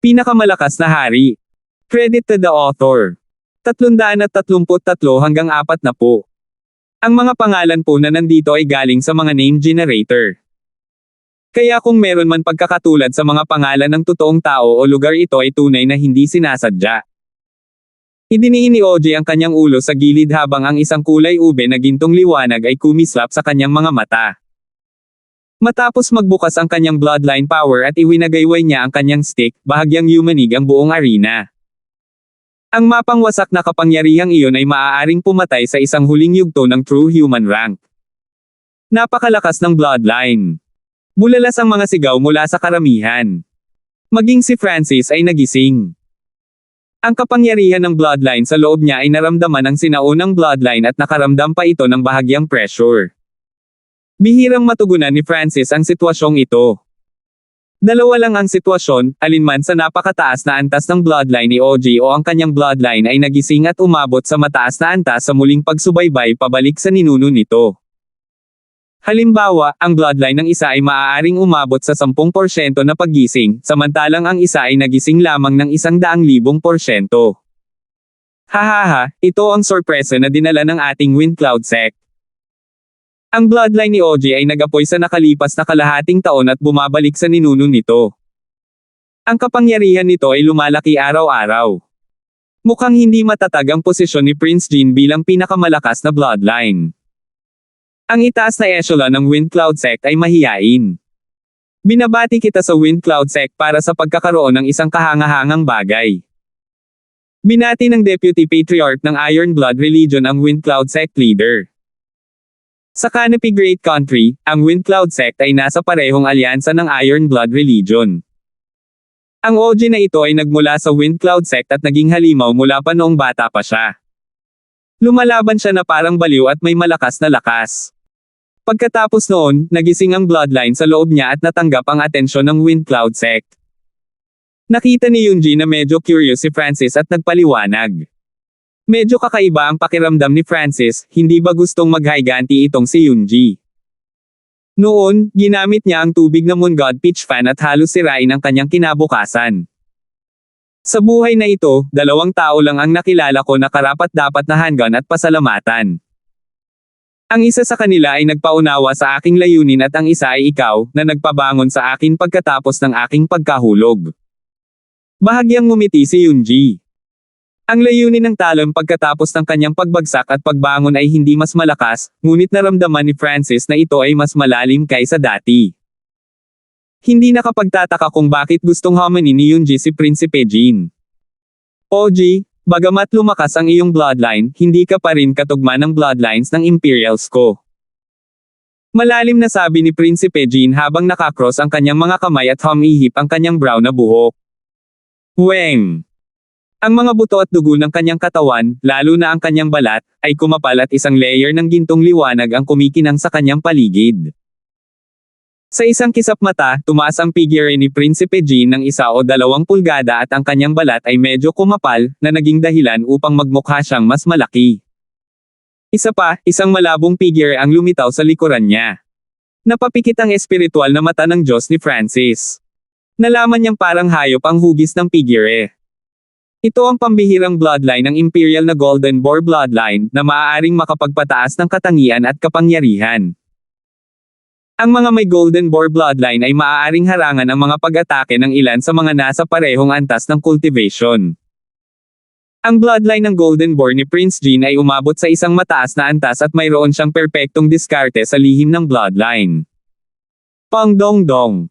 Pinakamalakas na hari. Credit to the author. 333 hanggang 40. Ang mga pangalan po na nandito ay galing sa mga name generator. Kaya kung meron man pagkakatulad sa mga pangalan ng totoong tao o lugar, ito ay tunay na hindi sinasadya. Idiniin ni OJ ang kanyang ulo sa gilid habang ang isang kulay ube na gintong liwanag ay kumislap sa kanyang mga mata. Matapos magbukas ang kanyang bloodline power at iwinagayway niya ang kanyang stick, bahagyang yumanig ang buong arena. Ang mapangwasak na kapangyarihang iyon ay maaaring pumatay sa isang huling yugto ng true human rank. Napakalakas ng bloodline. Bulalas ang mga sigaw mula sa karamihan. Maging si Francis ay nagising. Ang kapangyarihan ng bloodline sa loob niya ay naramdaman ng sinaunang bloodline at nakaramdam pa ito ng bahagyang pressure. Bihirang matugunan ni Francis ang sitwasyong ito. Dalawa lang ang sitwasyon, alinman sa napakataas na antas ng bloodline ni OG o ang kanyang bloodline ay nagising at umabot sa mataas na antas sa muling pagsubaybay pabalik sa ninuno nito. Halimbawa, ang bloodline ng isa ay maaaring umabot sa 10% na paggising, samantalang ang isa ay nagising lamang ng 100,000%. Hahaha, ito ang sorpresa na dinala ng ating Wind Cloud sect. Ang bloodline ni OG ay nag-apoy sa nakalipas na kalahating taon at bumabalik sa ninuno nito. Ang kapangyarihan nito ay lumalaki araw-araw. Mukhang hindi matatag ang posisyon ni Prince Jean bilang pinakamalakas na bloodline. Ang itaas na echelon ng Wind Cloud sect ay mahiyain. Binabati kita sa Wind Cloud sect para sa pagkakaroon ng isang kahangahangang bagay. Binati ng Deputy Patriarch ng Iron Blood Religion ang Wind Cloud sect leader. Sa Canopy Great Country, ang Wind Cloud sect ay nasa parehong alyansa ng Iron Blood Religion. Ang OG na ito ay nagmula sa Wind Cloud sect at naging halimaw mula pa noong bata pa siya. Lumalaban siya na parang baliw at may malakas na lakas. Pagkatapos noon, nagising ang bloodline sa loob niya at natanggap ang atensyon ng Wind Cloud sect. Nakita ni Yoonji na medyo curious si Francis at nagpaliwanag. Medyo kakaiba ang pakiramdam ni Francis, hindi ba gustong maghiganti itong si Yoonji? Noon, ginamit niya ang tubig na Moon God Pitch Fan at halos sirain ang kanyang kinabukasan. Sa buhay na ito, 2 tao lang ang nakilala ko na karapat-dapat na hanggan at pasalamatan. Ang isa sa kanila ay nagpaunawa sa aking layunin at ang isa ay ikaw, na nagpabangon sa akin pagkatapos ng aking pagkahulog. Bahagyang ngumiti si Yoonji. Ang layunin ng talon pagkatapos ng kanyang pagbagsak at pagbangon ay hindi mas malakas, ngunit naramdaman ni Francis na ito ay mas malalim kaysa dati. Hindi nakapagtataka kung bakit gustong hamanin ni Yoonji si Prinsipe Jean. OG, bagamat lumakas ang iyong bloodline, hindi ka pa rin katugma ng bloodlines ng Imperials ko. Malalim na sabi ni Prinsipe Jean habang nakakross ang kanyang mga kamay at humihip ang kanyang brown na buhok. Weng! Ang mga buto at dugo ng kanyang katawan, lalo na ang kanyang balat, ay kumapal at isang layer ng gintong liwanag ang kumikinang sa kanyang paligid. Sa isang kisap mata, tumaas ang figure ni Prinsipe Jean ng 1 o 2 pulgada at ang kanyang balat ay medyo kumapal, na naging dahilan upang magmukha siyang mas malaki. Isa pa, isang malabong figure ang lumitaw sa likuran niya. Napapikit ang espiritual na mata ng Diyos ni Francis. Nalaman niyang parang hayop ang hugis ng figure. Ito ang pambihirang bloodline ng Imperial na Golden Boar bloodline, na maaaring makapagpataas ng katangian at kapangyarihan. Ang mga may Golden Boar bloodline ay maaaring harangan ang mga pag-atake ng ilan sa mga nasa parehong antas ng cultivation. Ang bloodline ng Golden Boar ni Prince Jean ay umabot sa isang mataas na antas at mayroon siyang perpektong diskarte sa lihim ng bloodline. Pangdongdong.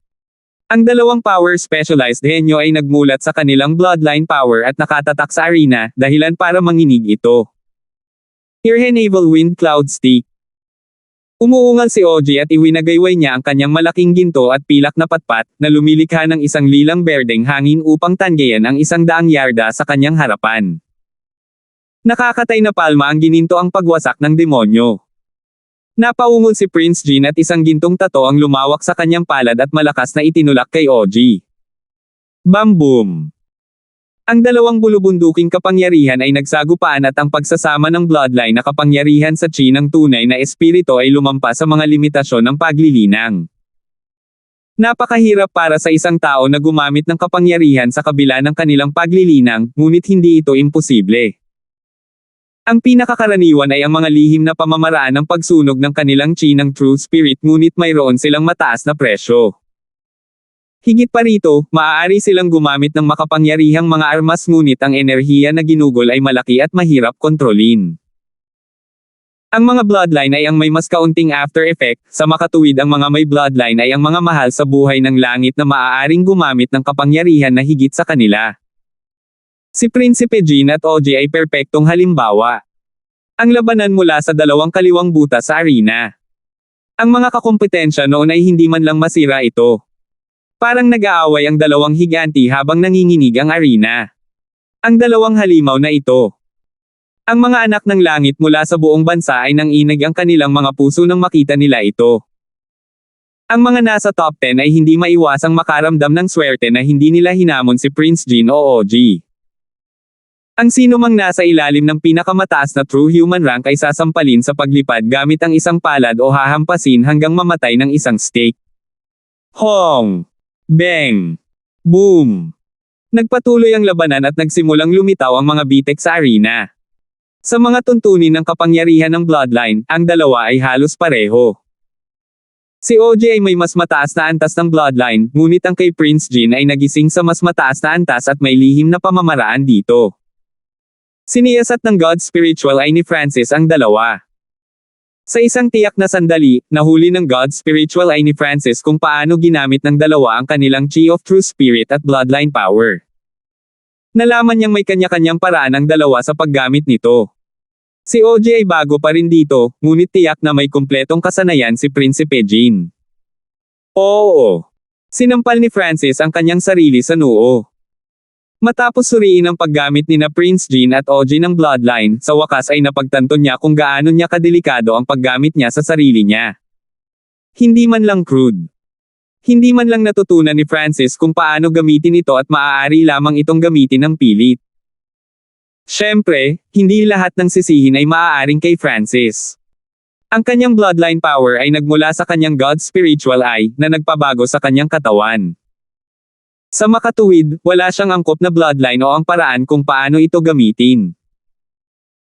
Ang 2 power specialized henyo ay nagmulat sa kanilang bloodline power at nakatatak sa arena, dahilan para manginig ito. Earhenable Wind Cloud Stick. Umuungal si OG at iwinagayway niya ang kanyang malaking ginto at pilak na patpat, na lumilikha ng isang lilang berdeng hangin upang tanggayan ang 100 yarda sa kanyang harapan. Nakakatay na palma ang gininto ang pagwasak ng demonyo. Napaungol si Prince Jean at isang gintong tato ang lumawak sa kanyang palad at malakas na itinulak kay OG. Bam boom! Ang 2 bulubunduking kapangyarihan ay nagsagupaan at ang pagsasama ng bloodline na kapangyarihan sa chi ng tunay na espiritu ay lumampas sa mga limitasyon ng paglilinang. Napakahirap para sa isang tao na gumamit ng kapangyarihan sa kabila ng kanilang paglilinang, ngunit hindi ito imposible. Ang pinakakaraniwan ay ang mga lihim na pamamaraan ng pagsunog ng kanilang chi ng True Spirit, ngunit mayroon silang mataas na presyo. Higit pa rito, maaari silang gumamit ng makapangyarihang mga armas, ngunit ang enerhiya na ginugol ay malaki at mahirap kontrolin. Ang mga bloodline ay ang may mas kaunting after effect, sa makatuwid ang mga may bloodline ay ang mga mahal sa buhay ng langit na maaaring gumamit ng kapangyarihan na higit sa kanila. Si Prinsipe Jin at OG ay perpektong halimbawa. Ang labanan mula sa dalawang kaliwang butas sa arena. Ang mga kakompetensya noon ay hindi man lang masira ito. Parang nag-aaway ang dalawang higanti habang nanginginig ang arena. Ang dalawang halimaw na ito. Ang mga anak ng langit mula sa buong bansa ay nanginig ang kanilang mga puso nang makita nila ito. Ang mga nasa top 10 ay hindi maiwasang makaramdam ng swerte na hindi nila hinamon si Prince Jin o OG. Ang sino mang nasa ilalim ng pinakamataas na true human rank ay sasampalin sa paglipad gamit ang isang palad o hahampasin hanggang mamatay ng isang stake. Hong! Bang! Boom! Nagpatuloy ang labanan at nagsimulang lumitaw ang mga bitek sa arena. Sa mga tuntunin ng kapangyarihan ng bloodline, ang dalawa ay halos pareho. Si OG ay may mas mataas na antas ng bloodline, ngunit ang kay Prince Jin ay nagising sa mas mataas na antas at may lihim na pamamaraan dito. Siniyasat ng God Spiritual ay ni Francis ang dalawa. Sa isang tiyak na sandali, nahuli ng God Spiritual ay ni Francis kung paano ginamit ng dalawa ang kanilang Chi of True Spirit at Bloodline Power. Nalaman niyang may kanya-kanyang paraan ang dalawa sa paggamit nito. Si OG ay bago pa rin dito, ngunit tiyak na may kumpletong kasanayan si Prinsipe Jin. Oo. Sinampal ni Francis ang kanyang sarili sa noo. Matapos suriin ang paggamit ni na Prince Jin at OG ng Bloodline, sa wakas ay napagtanto niya kung gaano niya kadelikado ang paggamit niya sa sarili niya. Hindi man lang crude. Hindi man lang natutunan ni Francis kung paano gamitin ito at maaari lamang itong gamitin ng pilit. Siyempre, hindi lahat ng sisihin ay maaaring kay Francis. Ang kanyang bloodline power ay nagmula sa kanyang God Spiritual Eye, na nagpabago sa kanyang katawan. Sa makatuwid, wala siyang angkop na bloodline o ang paraan kung paano ito gamitin.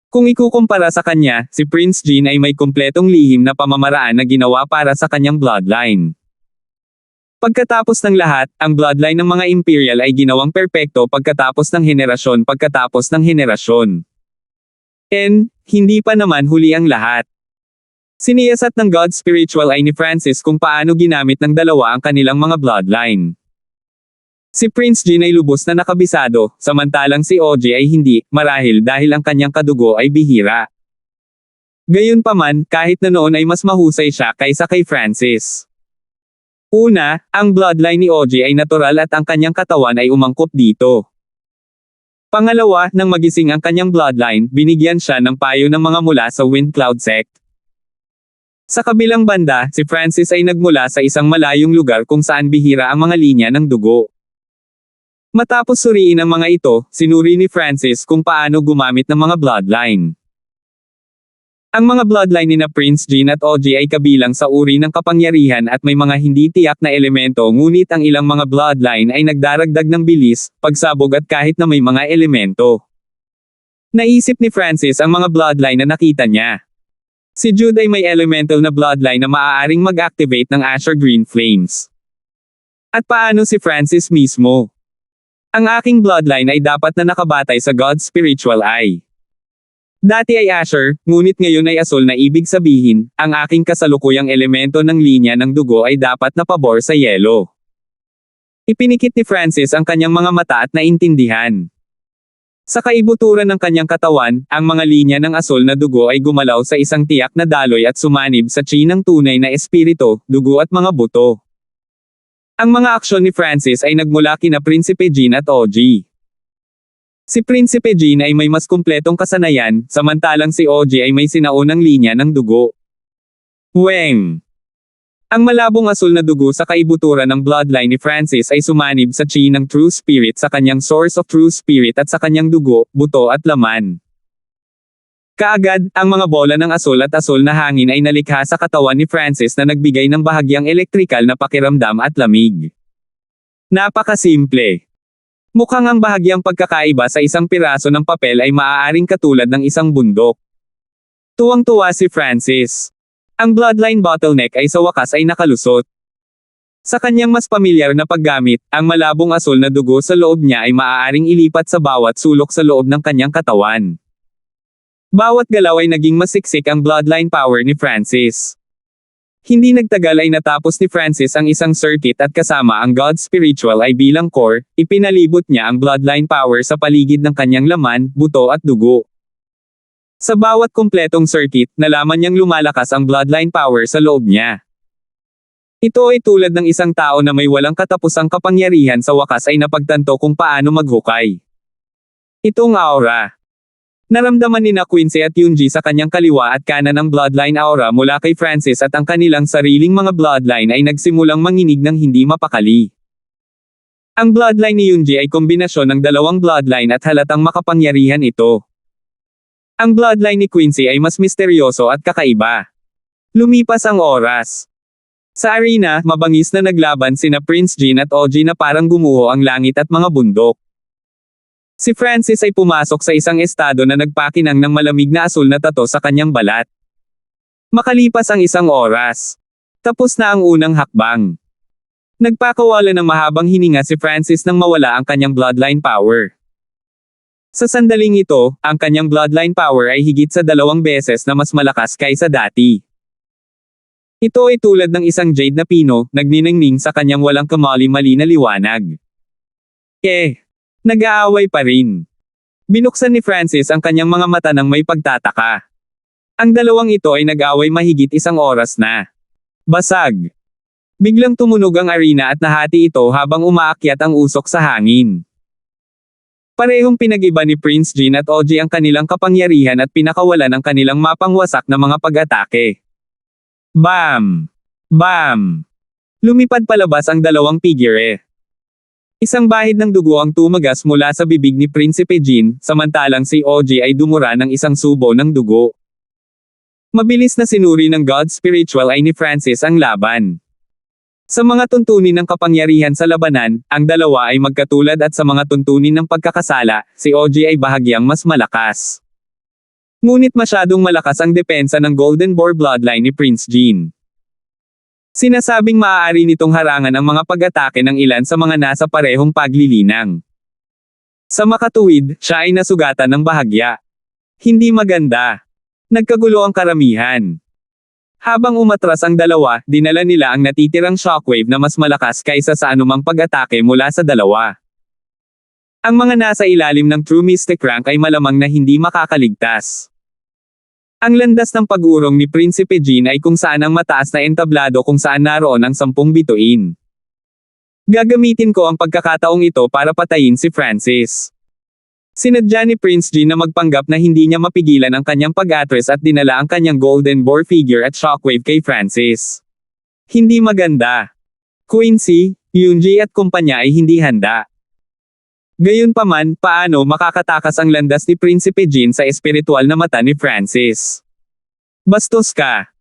Kung ikukumpara sa kanya, si Prince Jin ay may kumpletong lihim na pamamaraan na ginawa para sa kanyang bloodline. Pagkatapos ng lahat, ang bloodline ng mga Imperial ay ginawang perpekto pagkatapos ng henerasyon. And, hindi pa naman huli ang lahat. Siniyasat ng God Spiritual ay ni Francis kung paano ginamit ng dalawa ang kanilang mga bloodline. Si Prince Jin ay lubos na nakabisado, samantalang si OG ay hindi, marahil dahil ang kanyang kadugo ay bihira. Gayunpaman, kahit na noon ay mas mahusay siya kaysa kay Francis. Una, ang bloodline ni OG ay natural at ang kanyang katawan ay umangkop dito. Pangalawa, nang magising ang kanyang bloodline, binigyan siya ng payo ng mga mula sa Wind Cloud Sect. Sa kabilang banda, si Francis ay nagmula sa isang malayong lugar kung saan bihira ang mga linya ng dugo. Matapos suriin ang mga ito, sinuri ni Francis kung paano gumamit ng mga bloodline. Ang mga bloodline ni na Prince Jin at OG ay kabilang sa uri ng kapangyarihan at may mga hindi tiyak na elemento, ngunit ang ilang mga bloodline ay nagdaragdag ng bilis, pagsabog at kahit na may mga elemento. Naisip ni Francis ang mga bloodline na nakita niya. Si Jude ay may elemental na bloodline na maaaring mag-activate ng Asher Green Flames. At paano si Francis mismo? Ang aking bloodline ay dapat na nakabatay sa God's Spiritual Eye. Dati ay Asher, ngunit ngayon ay Asol, na ibig sabihin, ang aking kasalukuyang elemento ng linya ng dugo ay dapat na pabor sa yelo. Ipinikit ni Francis ang kanyang mga mata at naintindihan. Sa kaibuturan ng kanyang katawan, ang mga linya ng Asol na dugo ay gumalaw sa isang tiyak na daloy at sumanib sa chi ng tunay na espiritu, dugo at mga buto. Ang mga aksyon ni Francis ay nagmula kina Prinsipe Jin at OG. Si Prinsipe Jin ay may mas kumpletong kasanayan, samantalang si OG ay may sinaunang linya ng dugo. Weng! Ang malabong asul na dugo sa kaibuturan ng bloodline ni Francis ay sumanib sa chi ng True Spirit sa kanyang source of True Spirit at sa kanyang dugo, buto at laman. Kaagad, ang mga bola ng asul at asul na hangin ay nalikha sa katawan ni Francis na nagbigay ng bahagyang elektrikal na pakiramdam at lamig. Napakasimple. Mukhang ang bahagyang pagkakaiba sa isang piraso ng papel ay maaaring katulad ng isang bundok. Tuwang-tuwa si Francis. Ang bloodline bottleneck ay sa wakas ay nakalusot. Sa kanyang mas pamilyar na paggamit, ang malabong asul na dugo sa loob niya ay maaaring ilipat sa bawat sulok sa loob ng kanyang katawan. Bawat galaw ay naging masiksik ang bloodline power ni Francis. Hindi nagtagal ay natapos ni Francis ang isang circuit at kasama ang God Spiritual ay bilang core, ipinalibot niya ang bloodline power sa paligid ng kanyang laman, buto at dugo. Sa bawat kumpletong circuit, nalaman niyang lumalakas ang bloodline power sa loob niya. Ito ay tulad ng isang tao na may walang katapusang kapangyarihan sa wakas ay napagtanto kung paano maghukay. Itong aura. Naramdaman ni Quincy at Yoonji sa kanyang kaliwa at kanan ang bloodline aura mula kay Francis at ang kanilang sariling mga bloodline ay nagsimulang manginig ng hindi mapakali. Ang bloodline ni Yoonji ay kombinasyon ng dalawang bloodline at halatang makapangyarihan ito. Ang bloodline ni Quincy ay mas misteryoso at kakaiba. Lumipas ang oras. Sa arena, mabangis na naglaban sina Prince Jin at OG na parang gumuho ang langit at mga bundok. Si Francis ay pumasok sa isang estado na nagpakinang ng malamig na asul na tato sa kanyang balat. Makalipas ang isang oras. Tapos na ang unang hakbang. Nagpakawala ng mahabang hininga si Francis nang mawala ang kanyang bloodline power. Sa sandaling ito, ang kanyang bloodline power ay higit sa 2 beses na mas malakas kaysa dati. Ito ay tulad ng isang jade na pino, nagniningning sa kanyang walang kamali-mali na liwanag. Nag-aaway pa rin. Binuksan ni Francis ang kanyang mga mata nang may pagtataka. Ang dalawang ito ay nag-aaway mahigit 1 oras na. Basag. Biglang tumunog ang arena at nahati ito habang umaakyat ang usok sa hangin. Parehong pinag-iba ni Prince Jin at OG ang kanilang kapangyarihan at pinakawalan ang kanilang mapangwasak na mga pag-atake. Bam! Bam! Lumipad palabas ang dalawang figure. Isang bahid ng dugo ang tumagas mula sa bibig ni Prinsipe Jin, samantalang si OG ay dumura ng isang subo ng dugo. Mabilis na sinuri ng God Spiritual ay ni Francis ang laban. Sa mga tuntunin ng kapangyarihan sa labanan, ang dalawa ay magkatulad at sa mga tuntunin ng pagkakasala, si OG ay bahagyang mas malakas. Ngunit masyadong malakas ang depensa ng Golden Boar bloodline ni Prince Jin. Sinasabing maaari nitong harangan ang mga pag-atake ng ilan sa mga nasa parehong paglilinang. Sa makatuwid, siya ay nasugatan ng bahagya. Hindi maganda. Nagkagulo ang karamihan. Habang umatras ang dalawa, dinala nila ang natitirang shockwave na mas malakas kaysa sa anumang pag-atake mula sa dalawa. Ang mga nasa ilalim ng True Mystic Rank ay malamang na hindi makakaligtas. Ang landas ng pag-urong ni Prinsipe Jin ay kung saan ang mataas na entablado kung saan naroon ang 10 bituin. Gagamitin ko ang pagkakataong ito para patayin si Francis. Sinadya ni Prince Jin na magpanggap na hindi niya mapigilan ang kanyang pag-atras at dinala ang kanyang Golden Boar figure at shockwave kay Francis. Hindi maganda. Quincy, Yoonji at kumpanya ay hindi handa. Gayunpaman, paano makakatakas ang landas ni Prinsipe Jin sa espiritual na mata ni Francis? Bastos ka.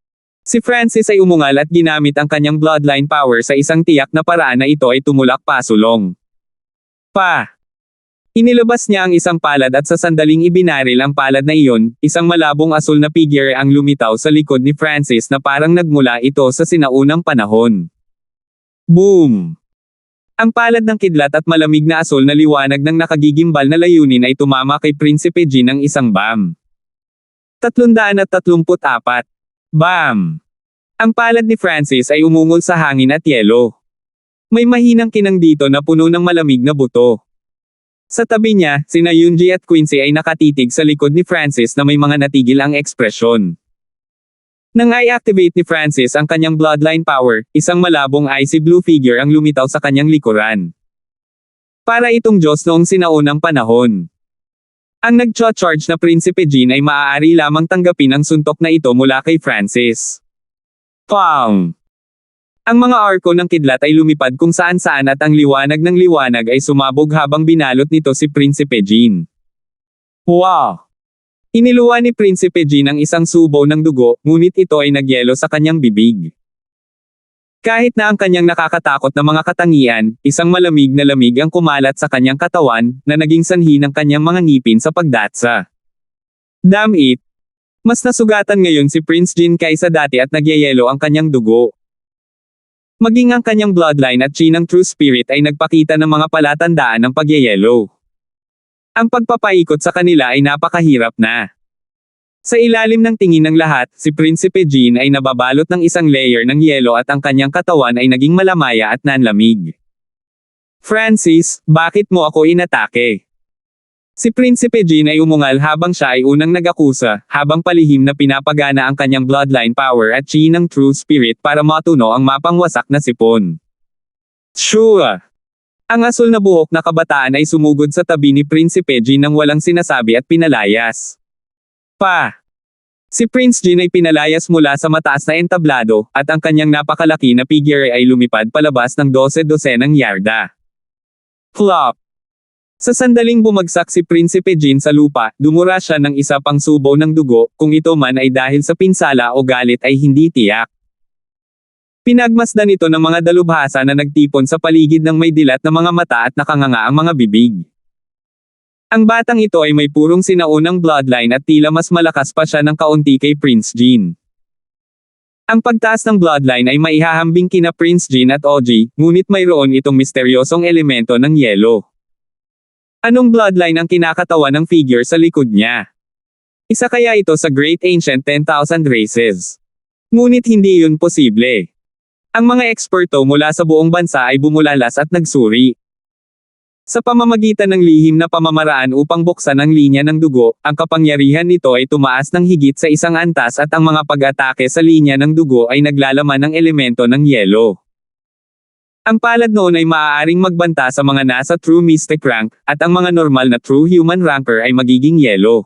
Si Francis ay umungal at ginamit ang kanyang bloodline power sa isang tiyak na paraan na ito ay tumulak pasulong. Inilabas niya ang isang palad at sa sandaling ibinaril ang palad na iyon, isang malabong asul na figure ang lumitaw sa likod ni Francis na parang nagmula ito sa sinaunang panahon. Boom! Ang palad ng kidlat at malamig na asul na liwanag ng nakagigimbal na layunin ay tumama kay Prinsipe Jin ng isang bam. 334. Bam! Ang palad ni Francis ay umungol sa hangin at yelo. May mahinang kinang dito na puno ng malamig na buto. Sa tabi niya, sina Yoonji at Quincy ay nakatitig sa likod ni Francis na may mga natigil ang ekspresyon. Nang i-activate ni Francis ang kanyang bloodline power, isang malabong icy blue figure ang lumitaw sa kanyang likuran. Para itong Diyos noong sinaunang panahon. Ang nag-charge na Prinsipe Jin ay maaari lamang tanggapin ang suntok na ito mula kay Francis. Pang! Ang mga arko ng kidlat ay lumipad kung saan-saan at ang liwanag ng liwanag ay sumabog habang binalot nito si Prinsipe Jin. Wow! Iniluwa ni Prinsipe Jean ang isang subo ng dugo, ngunit ito ay nagyelo sa kanyang bibig. Kahit na ang kanyang nakakatakot na mga katangian, isang malamig na lamig ang kumalat sa kanyang katawan, na naging sanhi ng kanyang mga ngipin sa pagdatsa. Damn it! Mas nasugatan ngayon si Prince Jean kaysa dati at nagyayelo ang kanyang dugo. Maging ang kanyang bloodline at chi ng True Spirit ay nagpakita ng mga palatandaan ng pagyayelo. Ang pagpapaikot sa kanila ay napakahirap na. Sa ilalim ng tingin ng lahat, si Prinsipe Jean ay nababalot ng isang layer ng yelo at ang kanyang katawan ay naging malamaya at nanlamig. Francis, bakit mo ako inatake? Si Prinsipe Jean ay umungal habang siya ay unang nag-akusa, habang palihim na pinapagana ang kanyang bloodline power at chi ng True Spirit para matuno ang mapangwasak na sipon. Sure! Ang asul na buhok na kabataan ay sumugod sa tabi ni Prinsipe Jean nang walang sinasabi at pinalayas. Si Prince Jean ay pinalayas mula sa mataas na entablado, at ang kanyang napakalaki na figure ay lumipad palabas ng 12-dosenang yarda. Flop! Sa sandaling bumagsak si Prinsipe Jean sa lupa, dumura siya ng isa pang subo ng dugo, kung ito man ay dahil sa pinsala o galit ay hindi tiyak. Pinagmasdan ito ng mga dalubhasa na nagtipon sa paligid ng may dilat na mga mata at nakanganga ang mga bibig. Ang batang ito ay may purong sinaunang bloodline at tila mas malakas pa siya ng kaunti kay Prince Jean. Ang pagtaas ng bloodline ay maihahambing kina Prince Jean at OG, ngunit mayroon itong misteryosong elemento ng yelo. Anong bloodline ang kinakatawan ng figure sa likod niya? Isa kaya ito sa Great Ancient 10,000 Races? Ngunit hindi yun posible. Ang mga eksperto mula sa buong bansa ay bumulalas at nagsuri. Sa pamamagitan ng lihim na pamamaraan upang buksan ang linya ng dugo, ang kapangyarihan nito ay tumaas ng higit sa isang antas at ang mga pag-atake sa linya ng dugo ay naglalaman ng elemento ng yelo. Ang palad noon ay maaaring magbanta sa mga nasa True Mystic rank, at ang mga normal na True Human ranker ay magiging yelo.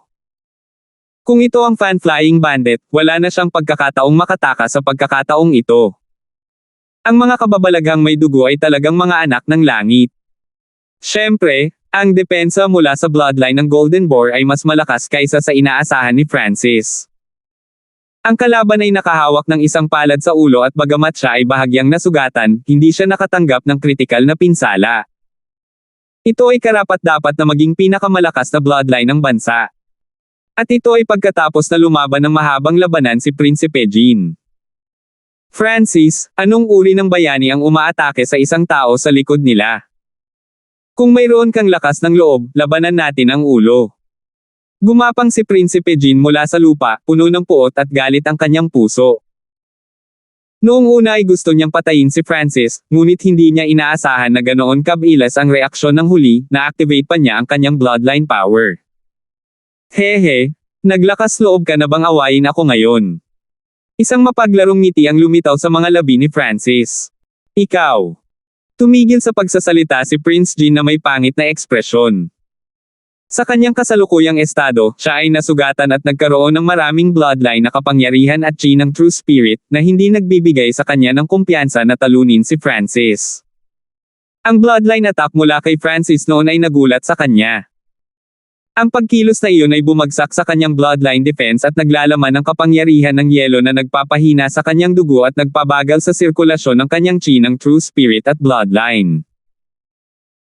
Kung ito ang Fan-Flying Bandit, wala na siyang pagkakataong makataka sa pagkakataong ito. Ang mga kababalaghang may dugo ay talagang mga anak ng langit. Siyempre, ang depensa mula sa bloodline ng Golden Boar ay mas malakas kaysa sa inaasahan ni Francis. Ang kalaban ay nakahawak ng isang palad sa ulo at bagamat siya ay bahagyang nasugatan, hindi siya nakatanggap ng kritikal na pinsala. Ito ay karapat-dapat na maging pinakamalakas na bloodline ng bansa. At ito ay pagkatapos na lumaban ng mahabang labanan si Prinsipe Jean. Francis, anong uri ng bayani ang umaatake sa isang tao sa likod nila? Kung mayroon kang lakas ng loob, labanan natin ang ulo. Gumapang si Prinsipe Jean mula sa lupa, puno ng puot at galit ang kanyang puso. Noong una ay gusto niyang patayin si Francis, ngunit hindi niya inaasahan na ganoon kabilas ang reaksyon ng huli, na-activate pa niya ang kanyang bloodline power. Hehe, naglakas loob ka na bang awayin ako ngayon? Isang mapaglarong ngiti ang lumitaw sa mga labi ni Francis. Ikaw. Tumigil sa pagsasalita si Prince Jean na may pangit na ekspresyon. Sa kanyang kasalukuyang estado, siya ay nasugatan at nagkaroon ng maraming bloodline na kapangyarihan at chi ng True Spirit, na hindi nagbibigay sa kanya ng kumpiyansa na talunin si Francis. Ang bloodline attack mula kay Francis noon ay nagulat sa kanya. Ang pagkilos na iyon ay bumagsak sa kanyang bloodline defense at naglalaman ng kapangyarihan ng yelo na nagpapahina sa kanyang dugo at nagpabagal sa sirkulasyon ng kanyang chi ng True Spirit at bloodline.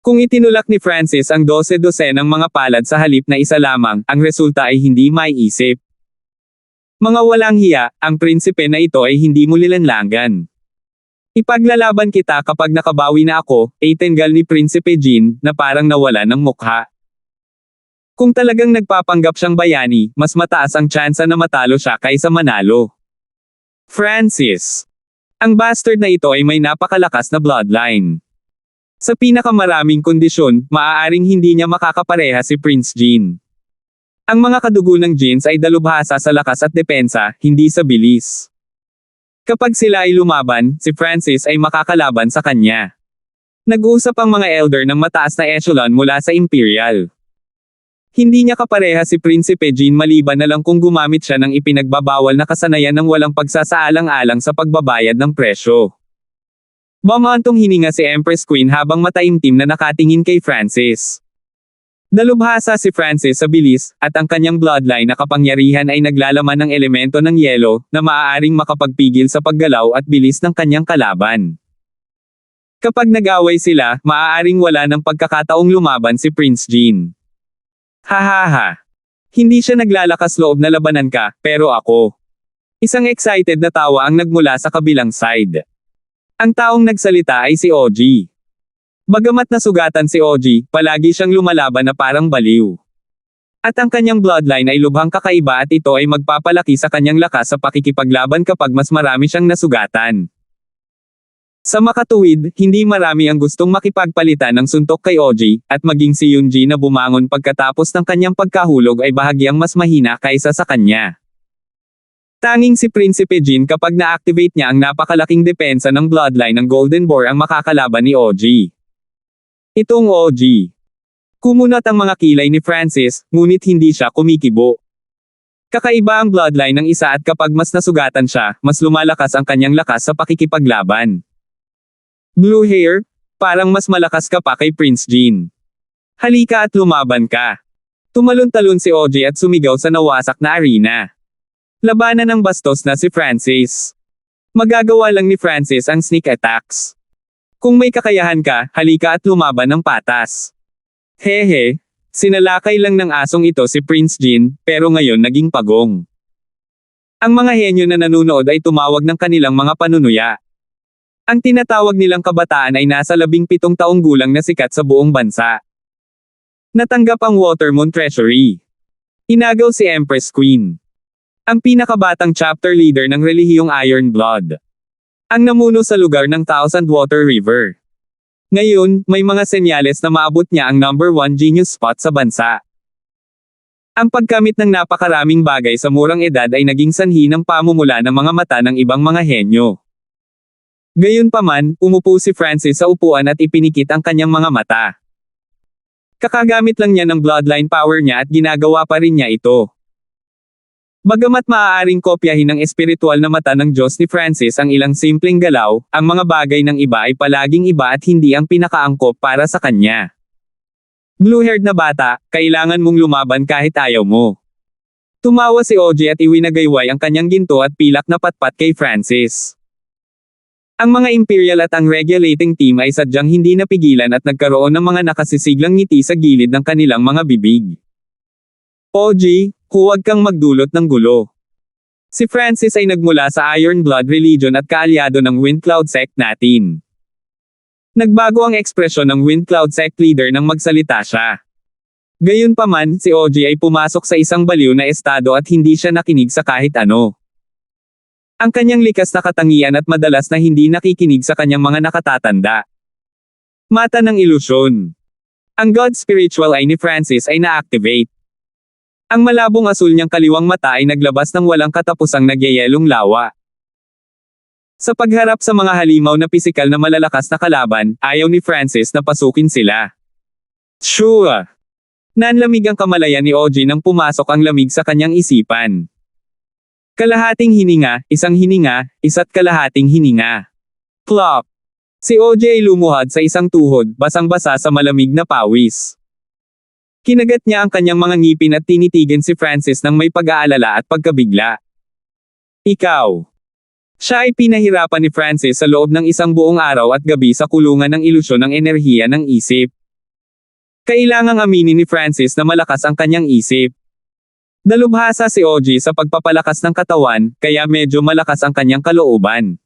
Kung itinulak ni Francis ang 12-dosenang mga palad sa halip na isa lamang, ang resulta ay hindi maiisip. Mga walang hiya, ang prinsipe na ito ay hindi mo lilanlangan. Ipaglalaban kita kapag nakabawi na ako, ay tenggal ni Prinsipe Jean, na parang nawala ng mukha. Kung talagang nagpapanggap siyang bayani, mas mataas ang tsansa na matalo siya kaysa manalo. Francis. Ang bastard na ito ay may napakalakas na bloodline. Sa pinakamaraming kondisyon, maaaring hindi niya makakapareha si Prince Jean. Ang mga kadugo ng Jeans ay dalubhasa sa lakas at depensa, hindi sa bilis. Kapag sila ay lumaban, si Francis ay makakalaban sa kanya. Nag-uusap ang mga elder ng mataas na echelon mula sa Imperial. Hindi niya kapareha si Prinsipe Jean maliban na lang kung gumamit siya ng ipinagbabawal na kasanayan ng walang pagsasaalang-alang sa pagbabayad ng presyo. Bumantong hininga si Empress Queen habang mataimtim na nakatingin kay Francis. Dalubhasa si Francis sa bilis, at ang kanyang bloodline na kapangyarihan ay naglalaman ng elemento ng yelo, na maaaring makapagpigil sa paggalaw at bilis ng kanyang kalaban. Kapag nag-away sila, maaaring wala ng pagkakataong lumaban si Prince Jean. Hahaha. Hindi siya naglalakas loob na labanan ka, pero ako. Isang excited na tawa ang nagmula sa kabilang side. Ang taong nagsalita ay si OG. Bagamat nasugatan si OG, palagi siyang lumalaban na parang baliw. At ang kanyang bloodline ay lubhang kakaiba at ito ay magpapalaki sa kanyang lakas sa pakikipaglaban kapag mas marami siyang nasugatan. Sa makatuwid, hindi marami ang gustong makipagpalitan ng suntok kay OG, at maging si Yunji na bumangon pagkatapos ng kanyang pagkahulog ay bahagyang mas mahina kaysa sa kanya. Tanging si Prinsipe Jin kapag na-activate niya ang napakalaking depensa ng bloodline ng Golden Boar ang makakalaban ni OG. Itong OG. Kumunat ang mga kilay ni Francis, ngunit hindi siya kumikibo. Kakaiba ang bloodline ng isa at kapag mas nasugatan siya, mas lumalakas ang kanyang lakas sa pakikipaglaban. Blue hair, parang mas malakas ka pa kay Prince Jean. Halika at lumaban ka. Tumalon-talon si OG at sumigaw sa nawasak na arena. Labanan ng bastos na si Francis. Magagawa lang ni Francis ang sneak attacks. Kung may kakayahan ka, halika at lumaban ng patas. Hehe, sinalakay lang ng asong ito si Prince Jean, pero ngayon naging pagong. Ang mga henyo na nanunood ay tumawag ng kanilang mga panunuya. Ang tinatawag nilang kabataan ay nasa 17 taong gulang na sikat sa buong bansa. Natanggap ang Watermoon Treasury. Inagaw si Empress Queen. Ang pinakabatang chapter leader ng relihiyong Iron Blood. Ang namuno sa lugar ng Thousand Water River. Ngayon, may mga senyales na maabot niya ang number 1 genius spot sa bansa. Ang pagkamit ng napakaraming bagay sa murang edad ay naging sanhi ng pamumula ng mga mata ng ibang mga henyo. Gayunpaman, umupo si Francis sa upuan at ipinikit ang kanyang mga mata. Kakagamit lang niya ng bloodline power niya at ginagawa pa rin niya ito. Bagamat maaaring kopyahin ng espiritual na mata ng Diyos ni Francis ang ilang simpleng galaw, ang mga bagay ng iba ay palaging iba at hindi ang pinakaangkop para sa kanya. Blue-haired na bata, kailangan mong lumaban kahit ayaw mo. Tumawa si OG at iwinagayway ang kanyang ginto at pilak na patpat kay Francis. Ang mga Imperial at ang regulating team ay sadyang hindi napigilan at nagkaroon ng mga nakasisiglang ngiti sa gilid ng kanilang mga bibig. OG, huwag kang magdulot ng gulo. Si Francis ay nagmula sa Iron Blood Religion at kaalyado ng Wind Cloud Sect natin. Nagbago ang ekspresyon ng Wind Cloud Sect leader nang magsalita siya. Gayunpaman, si OG ay pumasok sa isang baliw na estado at hindi siya nakinig sa kahit ano. Ang kanyang likas na katangian at madalas na hindi nakikinig sa kanyang mga nakatatanda. Mata ng ilusyon. Ang God Spiritual Eye ni Francis ay na-activate. Ang malabong asul niyang kaliwang mata ay naglabas ng walang katapusang nagyayelong lawa. Sa pagharap sa mga halimaw na pisikal na malalakas na kalaban, ayaw ni Francis na pasukin sila. Sure! Nanlamig ang kamalayan ni OG nang pumasok ang lamig sa kanyang isipan. Kalahating hininga, isa't kalahating hininga. Plop! Si OG ay lumuhad sa isang tuhod, basang-basa sa malamig na pawis. Kinagat niya ang kanyang mga ngipin at tinitigan si Francis ng may pag-aalala at pagkabigla. Ikaw. Siya ay pinahirapan ni Francis sa loob ng isang buong araw at gabi sa kulungan ng ilusyon ng enerhiya ng isip. Kailangang aminin ni Francis na malakas ang kanyang isip. Dalubhasa si OG sa pagpapalakas ng katawan, kaya medyo malakas ang kanyang kalooban.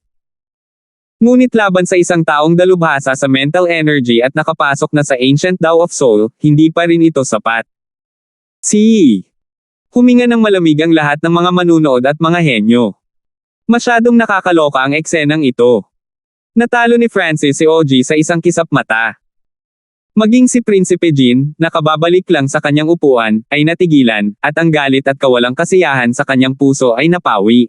Ngunit laban sa isang taong dalubhasa sa mental energy at nakapasok na sa Ancient Tao of Soul, hindi pa rin ito sapat. Huminga ng malamig ang lahat ng mga manunood at mga henyo. Masyadong nakakaloka ang eksenang ito. Natalo ni Francis si OG sa isang kisap mata. Maging si Prinsipe Jin, nakababalik lang sa kanyang upuan, ay natigilan, at ang galit at kawalang kasiyahan sa kanyang puso ay napawi.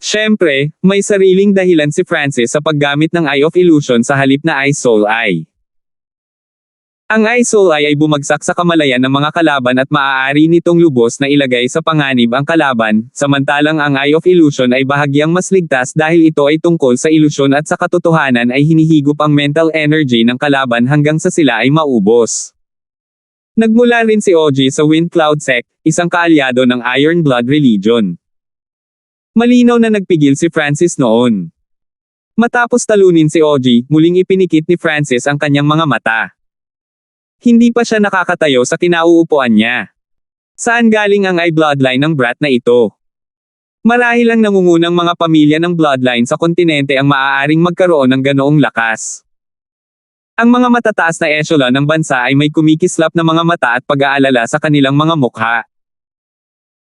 Siyempre, may sariling dahilan si Francis sa paggamit ng Eye of Illusion sa halip na Eye Soul Eye. Ang Eye Soul Eye ay bumagsak sa kamalayan ng mga kalaban at maaari nitong lubos na ilagay sa panganib ang kalaban, samantalang ang Eye of Illusion ay bahagyang mas ligtas dahil ito ay tungkol sa ilusyon at sa katotohanan ay hinihigop ang mental energy ng kalaban hanggang sa sila ay maubos. Nagmula rin si OG sa Wind Cloud Sect, isang kaalyado ng Iron Blood Religion. Malinaw na nagpigil si Francis noon. Matapos talunin si OG, muling ipinikit ni Francis ang kanyang mga mata. Hindi pa siya nakakatayo sa kinauupuan niya. Saan galing ang bloodline ng brat na ito? Marahil ang nangungunang mga pamilya ng bloodline sa kontinente ang maaaring magkaroon ng ganoong lakas. Ang mga matataas na echelon ng bansa ay may kumikislap na mga mata at pag-aalala sa kanilang mga mukha.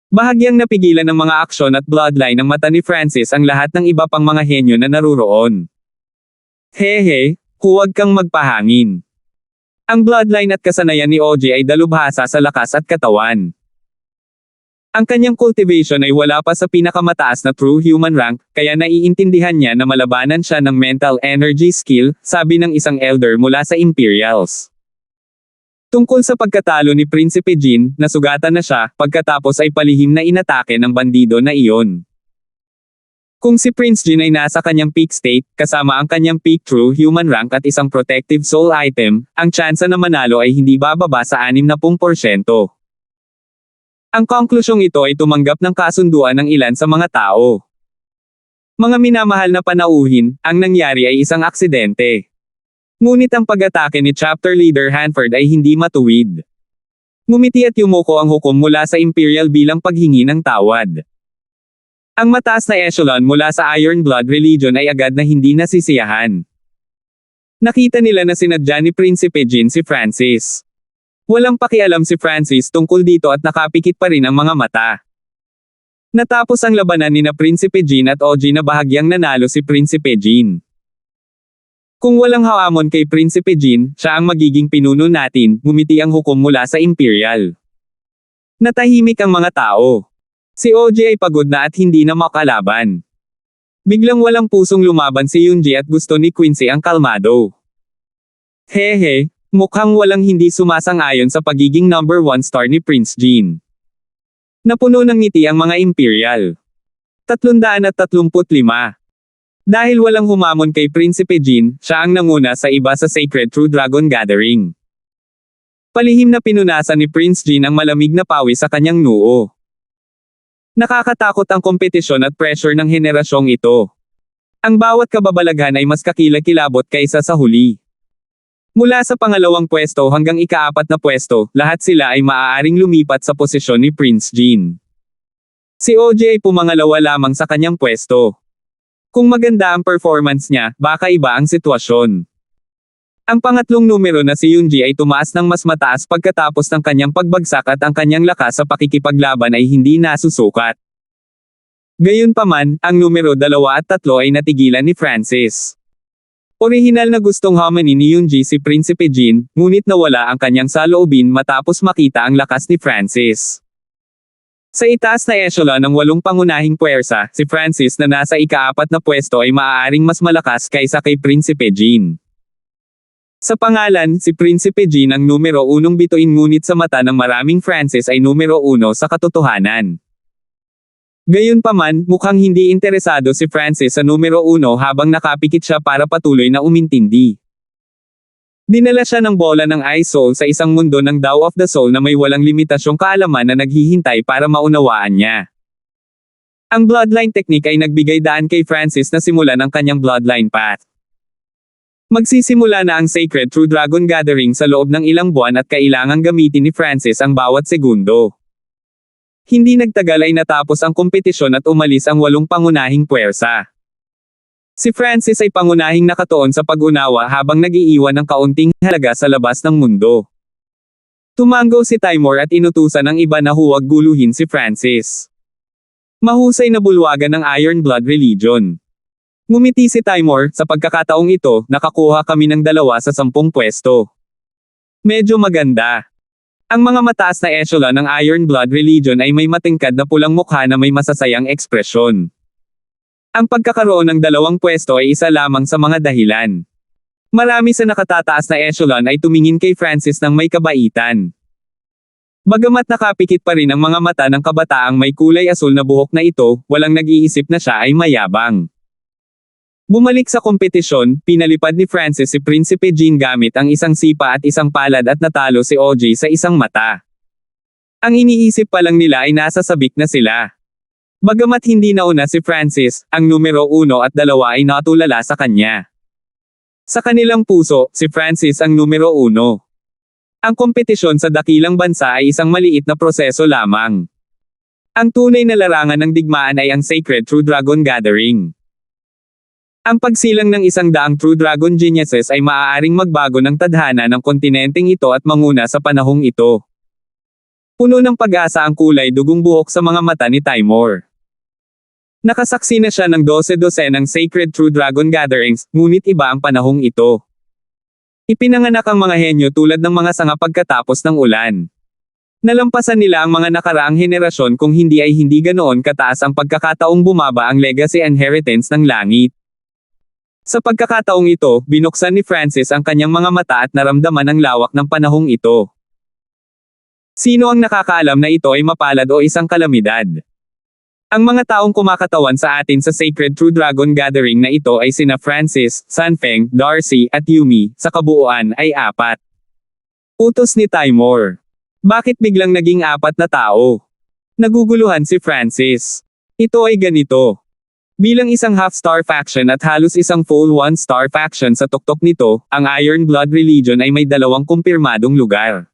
Bahagyang napigilan ng mga aksyon at bloodline ng mata ni Francis ang lahat ng iba pang mga henyo na naruroon. Hehe, huwag kang magpahangin. Ang bloodline at kasanayan ni OG ay dalubhasa sa lakas at katawan. Ang kanyang cultivation ay wala pa sa pinakamataas na true human rank, kaya naiintindihan niya na malabanan siya ng mental energy skill, sabi ng isang elder mula sa Imperials. Tungkol sa pagkatalo ni Prinsipe Jin, nasugatan na siya, pagkatapos ay palihim na inatake ng bandido na iyon. Kung si Prince Jin ay nasa kanyang peak state, kasama ang kanyang peak true human rank at isang protective soul item, ang tsansa na manalo ay hindi bababa sa 60%. Ang konklusyong ito ay tumanggap ng kasunduan ng ilan sa mga tao. Mga minamahal na panauhin, ang nangyari ay isang aksidente. Ngunit ang pag-atake ni Chapter Leader Hanford ay hindi matuwid. Ngumiti at yumuko ang hukom mula sa Imperial bilang paghingi ng tawad. Ang mataas na echelon mula sa Iron Blood Religion ay agad na hindi nasisiyahan. Nakita nila na sinadya ni Prinsipe Jin si Francis. Walang pakialam si Francis tungkol dito at nakapikit pa rin ang mga mata. Natapos ang labanan ni na Prinsipe Jin at OG na bahagyang nanalo si Prinsipe Jin. Kung walang hamon kay Prinsipe Jin, siya ang magiging pinuno natin, ngumiti ang hukom mula sa Imperial. Natahimik ang mga tao. Si OG ay pagod na at hindi na makalaban. Biglang walang pusong lumaban si Yunji at gusto ni Quincy ang kalmado. Hehe, mukhang walang hindi sumasang-ayon sa pagiging number 1 star ni Prince Jin. Napuno ng ngiti ang mga Imperial. 335. Dahil walang humamon kay Prinsipe Jin, siya ang nanguna sa iba sa Sacred True Dragon Gathering. Palihim na pinunasan ni Prince Jin ang malamig na pawis sa kanyang noo. Nakakatakot ang kompetisyon at pressure ng henerasyong ito. Ang bawat kababalaghan ay mas kakilakilabot kaysa sa huli. Mula sa pangalawang pwesto hanggang ika-4 na pwesto, lahat sila ay maaaring lumipat sa posisyon ni Prince Jin. Si OJ ay pumangalawa lamang sa kanyang pwesto. Kung maganda ang performance niya, baka iba ang sitwasyon. Ang pangatlong numero na si Yunji ay tumaas ng mas mataas pagkatapos ng kanyang pagbagsak at ang kanyang lakas sa pakikipaglaban ay hindi nasusukat. Gayunpaman, ang numero 2 at 3 ay natigilan ni Francis. Orihinal na gustong harmony ni Yunji si Prinsipe Jin, ngunit nawala ang kanyang saloobin matapos makita ang lakas ni Francis. Sa itaas na echelon ng 8 pangunahing puwersa, si Francis na nasa ika-4 na pwesto ay maaaring mas malakas kaysa kay Prinsipe Jin. Sa pangalan, si Prinsipe Jin ang numero 1 bituin ngunit sa mata ng maraming Francis ay numero 1 sa katotohanan. Gayunpaman, mukhang hindi interesado si Francis sa numero 1 habang nakapikit siya para patuloy na umintindi. Dinala siya ng bola ng Ice Soul sa isang mundo ng Tao of the Soul na may walang limitasyong kaalaman na naghihintay para maunawaan niya. Ang Bloodline Technique ay nagbigay daan kay Francis na simulan ang kanyang Bloodline Path. Magsisimula na ang Sacred True Dragon Gathering sa loob ng ilang buwan at kailangang gamitin ni Francis ang bawat segundo. Hindi nagtagal ay natapos ang kompetisyon at umalis ang 8 pangunahing puwersa. Si Francis ay pangunahing nakatuon sa pag-unawa habang nag-iiwan ng kaunting halaga sa labas ng mundo. Tumango si Timor at inutusan ng iba na huwag guluhin si Francis. Mahusay na bulwagan ng Iron Blood Religion. Ngumiti si Timor, sa pagkakataong ito, nakakuha kami ng 2 sa 10 pwesto. Medyo maganda. Ang mga mataas na echelon ng Iron Blood Religion ay may matingkad na pulang mukha na may masasayang ekspresyon. Ang pagkakaroon ng 2 pwesto ay isa lamang sa mga dahilan. Marami sa nakatataas na echelon ay tumingin kay Francis ng may kabaitan. Bagamat nakapikit pa rin ang mga mata ng kabataang may kulay asul na buhok na ito, walang nag-iisip na siya ay mayabang. Bumalik sa kompetisyon, pinalipad ni Francis si Prinsipe Jean gamit ang isang sipa at isang palad at natalo si OJ sa isang mata. Ang iniisip pa lang nila ay nasa sabik na sila. Bagamat hindi nauna si Francis, ang numero 1 at 2 ay natulala sa kanya. Sa kanilang puso, si Francis ang numero 1. Ang kompetisyon sa dakilang bansa ay isang maliit na proseso lamang. Ang tunay na larangan ng digmaan ay ang Sacred True Dragon Gathering. Ang pagsilang ng 100 True Dragon Geniuses ay maaaring magbago ng tadhana ng kontinenteng ito at manguna sa panahong ito. Puno ng pag-asa ang kulay dugong buhok sa mga mata ni Timur. Nakasaksi na siya ng 12-dosenang Sacred True Dragon Gatherings, ngunit iba ang panahong ito. Ipinanganak ang mga henyo tulad ng mga sanga pagkatapos ng ulan. Nalampasan nila ang mga nakaraang henerasyon kung hindi ay hindi ganoon kataas ang pagkakataong bumaba ang legacy inheritance ng langit. Sa pagkakataong ito, binuksan ni Francis ang kanyang mga mata at naramdaman ang lawak ng panahong ito. Sino ang nakakaalam na ito ay mapalad o isang kalamidad? Ang mga taong kumakatawan sa atin sa Sacred True Dragon Gathering na ito ay sina Francis, Sanfeng, Darcy, at Yumi, sa kabuuan ay 4. Utos ni Timur. Bakit biglang naging 4 na tao? Naguguluhan si Francis. Ito ay ganito. Bilang isang half-star faction at halos isang full one-star faction sa tuktok nito, ang Iron Blood Religion ay may 2 kumpirmadong lugar.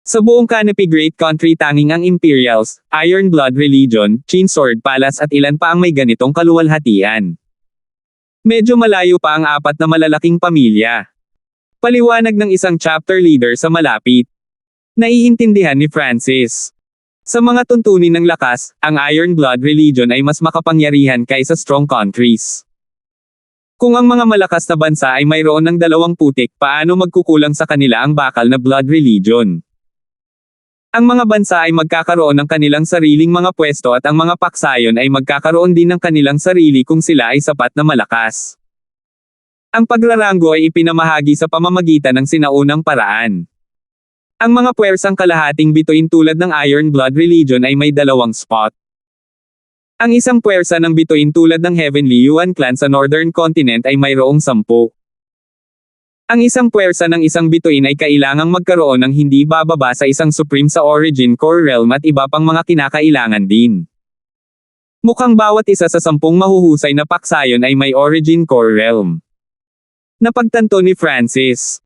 Sa buong Canopy Great Country tanging ang Imperials, Iron Blood Religion, Chinsword Palace at ilan pa ang may ganitong kaluwalhatian. Medyo malayo pa ang 4 na malalaking pamilya. Paliwanag ng isang chapter leader sa malapit. Naiintindihan ni Francis. Sa mga tuntunin ng lakas, ang Iron Blood Religion ay mas makapangyarihan kaysa strong countries. Kung ang mga malakas na bansa ay mayroon ng 2 putik, paano magkukulang sa kanila ang bakal na Blood Religion? Ang mga bansa ay magkakaroon ng kanilang sariling mga pwesto at ang mga paksayon ay magkakaroon din ng kanilang sarili kung sila ay sapat na malakas. Ang pagraranggo ay ipinamahagi sa pamamagitan ng sinaunang paraan. Ang mga puwersang kalahating bituin tulad ng Iron Blood Religion ay may 2 spot. Ang isang puwersa ng bituin tulad ng Heavenly Yuan Clan sa Northern Continent ay mayroong 10. Ang isang puwersa ng isang bituin ay kailangang magkaroon ng hindi bababa sa isang Supreme sa Origin Core Realm at iba pang mga kinakailangan din. Mukhang bawat isa sa 10 mahuhusay na paksayon ay may Origin Core Realm. Napagtanto ni Francis.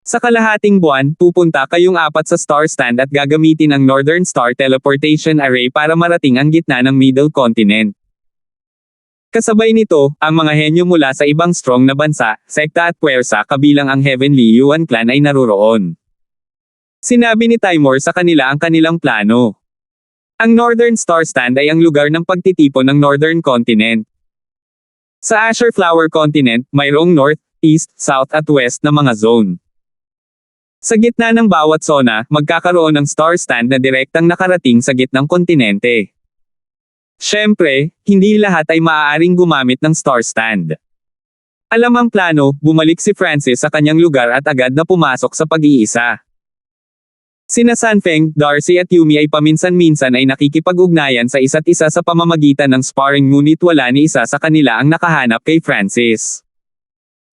Sa kalahating buwan, pupunta kayong 4 sa Star Stand at gagamitin ang Northern Star Teleportation Array para marating ang gitna ng Middle Continent. Kasabay nito, ang mga henyo mula sa ibang strong na bansa, sekta at puwersa kabilang ang Heavenly Yuan Clan ay naroroon. Sinabi ni Timur sa kanila ang kanilang plano. Ang Northern Star Stand ay ang lugar ng pagtitipon ng Northern Continent. Sa Azure Flower Continent, mayroong North, East, South at West na mga zone. Sa gitna ng bawat zona, magkakaroon ng Star Stand na direktang nakarating sa gitnang kontinente. Siyempre, hindi lahat ay maaaring gumamit ng Star Stand. Alam ang plano, bumalik si Francis sa kanyang lugar at agad na pumasok sa pag-iisa. Sina Sanfeng, Darcy at Yumi ay paminsan-minsan ay nakikipag-ugnayan sa isa't isa sa pamamagitan ng sparring ngunit wala ni isa sa kanila ang nakahanap kay Francis.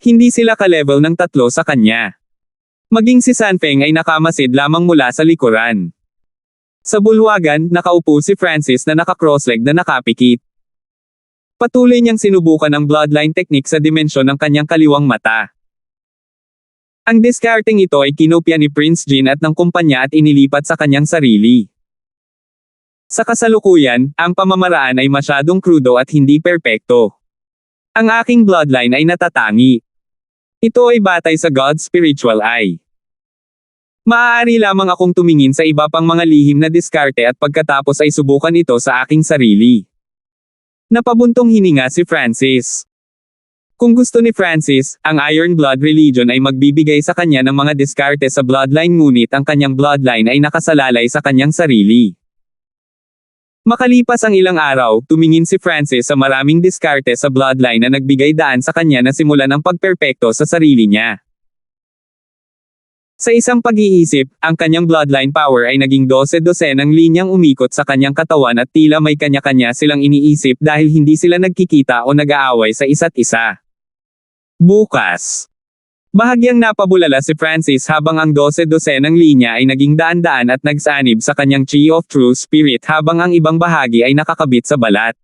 Hindi sila ka-level ng 3 sa kanya. Maging si Sanfeng ay nakamasid lamang mula sa likuran. Sa bulwagan, nakaupo si Francis na naka-crossleg na nakapikit. Patuloy niyang sinubukan ang bloodline technique sa dimensyon ng kanyang kaliwang mata. Ang discarding ito ay kinopya ni Prince Jean at ng kumpanya at inilipat sa kanyang sarili. Sa kasalukuyan, ang pamamaraan ay masyadong krudo at hindi perpekto. Ang aking bloodline ay natatangi. Ito ay batay sa God's spiritual eye. Maaari lamang akong tumingin sa iba pang mga lihim na diskarte at pagkatapos ay subukan ito sa aking sarili. Napabuntong hininga si Francis. Kung gusto ni Francis, ang Iron Blood Religion ay magbibigay sa kanya ng mga diskarte sa bloodline ngunit ang kanyang bloodline ay nakasalalay sa kanyang sarili. Makalipas ang ilang araw, tumingin si Francis sa maraming diskarte sa bloodline na nagbigay daan sa kanya na simulan ang pagperpekto sa sarili niya. Sa isang pag-iisip, ang kanyang bloodline power ay naging 12-dosenang linyang umikot sa kanyang katawan at tila may kanya-kanya silang iniisip dahil hindi sila nagkikita o nag-aaway sa isa't isa. Bukas. Bahagyang napabulala si Francis habang ang 12-dosenang linya ay naging daan-daan at nagsanib sa kanyang Chi of True Spirit habang ang ibang bahagi ay nakakabit sa balat.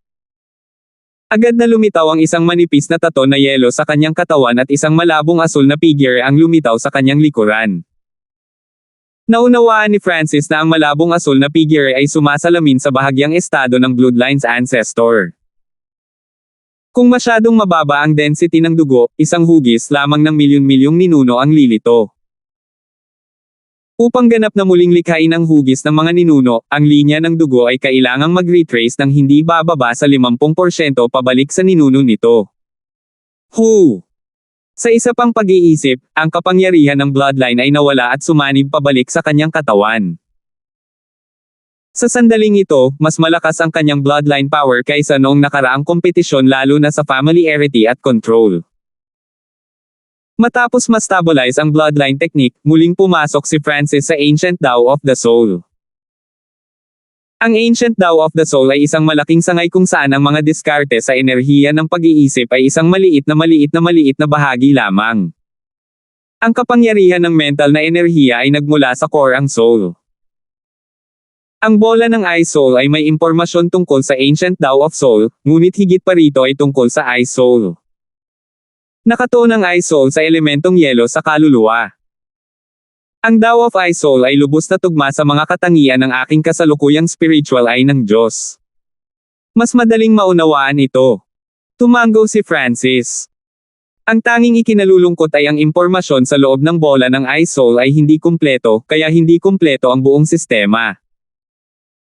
Agad na lumitaw ang isang manipis na tato na yelo sa kanyang katawan at isang malabong asul na figure ang lumitaw sa kanyang likuran. Naunawaan ni Francis na ang malabong asul na figure ay sumasalamin sa bahagyang estado ng bloodline's ancestor. Kung masyadong mababa ang density ng dugo, isang hugis lamang ng milyon-milyong ninuno ang lilito. Upang ganap na muling likhain ang hugis ng mga ninuno, ang linya ng dugo ay kailangang mag-retrace ng hindi bababa sa 50% pabalik sa ninuno nito. Sa isa pang pag-iisip, ang kapangyarihan ng bloodline ay nawala at sumanib pabalik sa kanyang katawan. Sa sandaling ito, mas malakas ang kanyang bloodline power kaysa noong nakaraang kompetisyon lalo na sa familiarity at control. Matapos ma-stabilize ang bloodline technique, muling pumasok si Francis sa Ancient Tao of the Soul. Ang Ancient Tao of the Soul ay isang malaking sangay kung saan ang mga diskarte sa enerhiya ng pag-iisip ay isang maliit na bahagi lamang. Ang kapangyarihan ng mental na enerhiya ay nagmula sa core ang soul. Ang bola ng I Soul ay may impormasyon tungkol sa Ancient Tao of Soul, ngunit higit pa rito ay tungkol sa I Soul. Nakatuon ang I Soul sa elementong yelo sa kaluluwa. Ang Tao of I Soul ay lubos na tugma sa mga katangian ng aking kasalukuyang spiritual eye ng Diyos. Mas madaling maunawaan ito. Tumango si Francis. Ang tanging ikinalulungkot ay ang impormasyon sa loob ng bola ng I Soul ay hindi kumpleto, kaya hindi kumpleto ang buong sistema.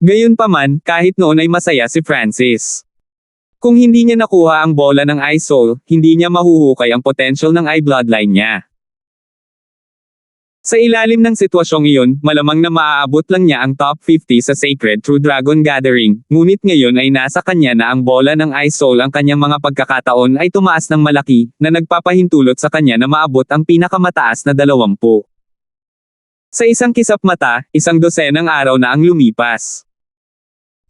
Gayunpaman, kahit noon ay masaya si Francis. Kung hindi niya nakuha ang bola ng I Soul, hindi niya mahuhukay ang potential ng I bloodline niya. Sa ilalim ng sitwasyong iyon, malamang na maaabot lang niya ang top 50 sa Sacred True Dragon Gathering, ngunit ngayon ay nasa kanya na ang bola ng I Soul. Ang kanyang mga pagkakataon ay tumaas ng malaki, na nagpapahintulot sa kanya na maabot ang pinakamataas na 20. Sa isang kisap mata, 100 araw na ang lumipas.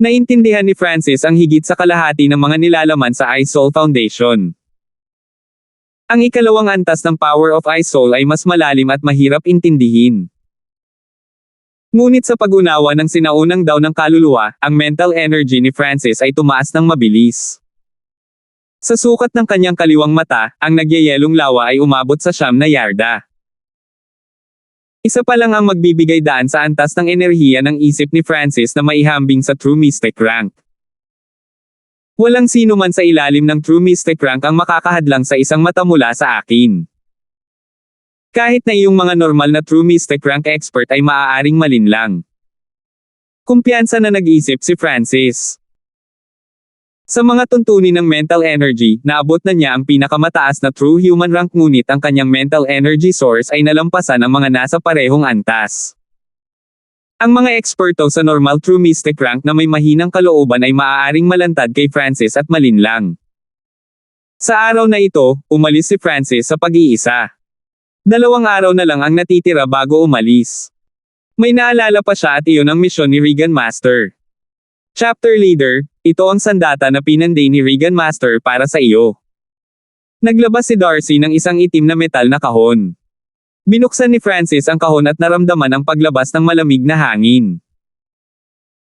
Naintindihan ni Francis ang higit sa kalahati ng mga nilalaman sa I Soul Foundation. Ang ikalawang antas ng Power of I Soul ay mas malalim at mahirap intindihin. Ngunit sa pag-unawa ng sinaunang daw ng kaluluwa, ang mental energy ni Francis ay tumaas ng mabilis. Sa sukat ng kanyang kaliwang mata, ang nagyayelong lawa ay umabot sa 9 na yarda. Isa pa lang ang magbibigay daan sa antas ng enerhiya ng isip ni Francis na maihambing sa True Mystic rank. Walang sino man sa ilalim ng True Mystic rank ang makakahadlang sa isang mata mula sa akin. Kahit na iyong mga normal na True Mystic rank expert ay maaaring malinlang. Kumpiyansa na nag-isip si Francis. Sa mga tuntunin ng mental energy, naabot na niya ang pinakamataas na true human rank, ngunit ang kanyang mental energy source ay nalampasan ang mga nasa parehong antas. Ang mga eksperto sa normal true mystic rank na may mahinang kalooban ay maaaring malantad kay Francis at malinlang. Sa araw na ito, umalis si Francis sa pag-iisa. 2 araw na lang ang natitira bago umalis. May naalala pa siya at iyon ang misyon ni Regan Master. Chapter Leader, ito ang sandata na pinanday ni Regan Master para sa iyo. Naglabas si Darcy ng isang itim na metal na kahon. Binuksan ni Francis ang kahon at naramdaman ang paglabas ng malamig na hangin.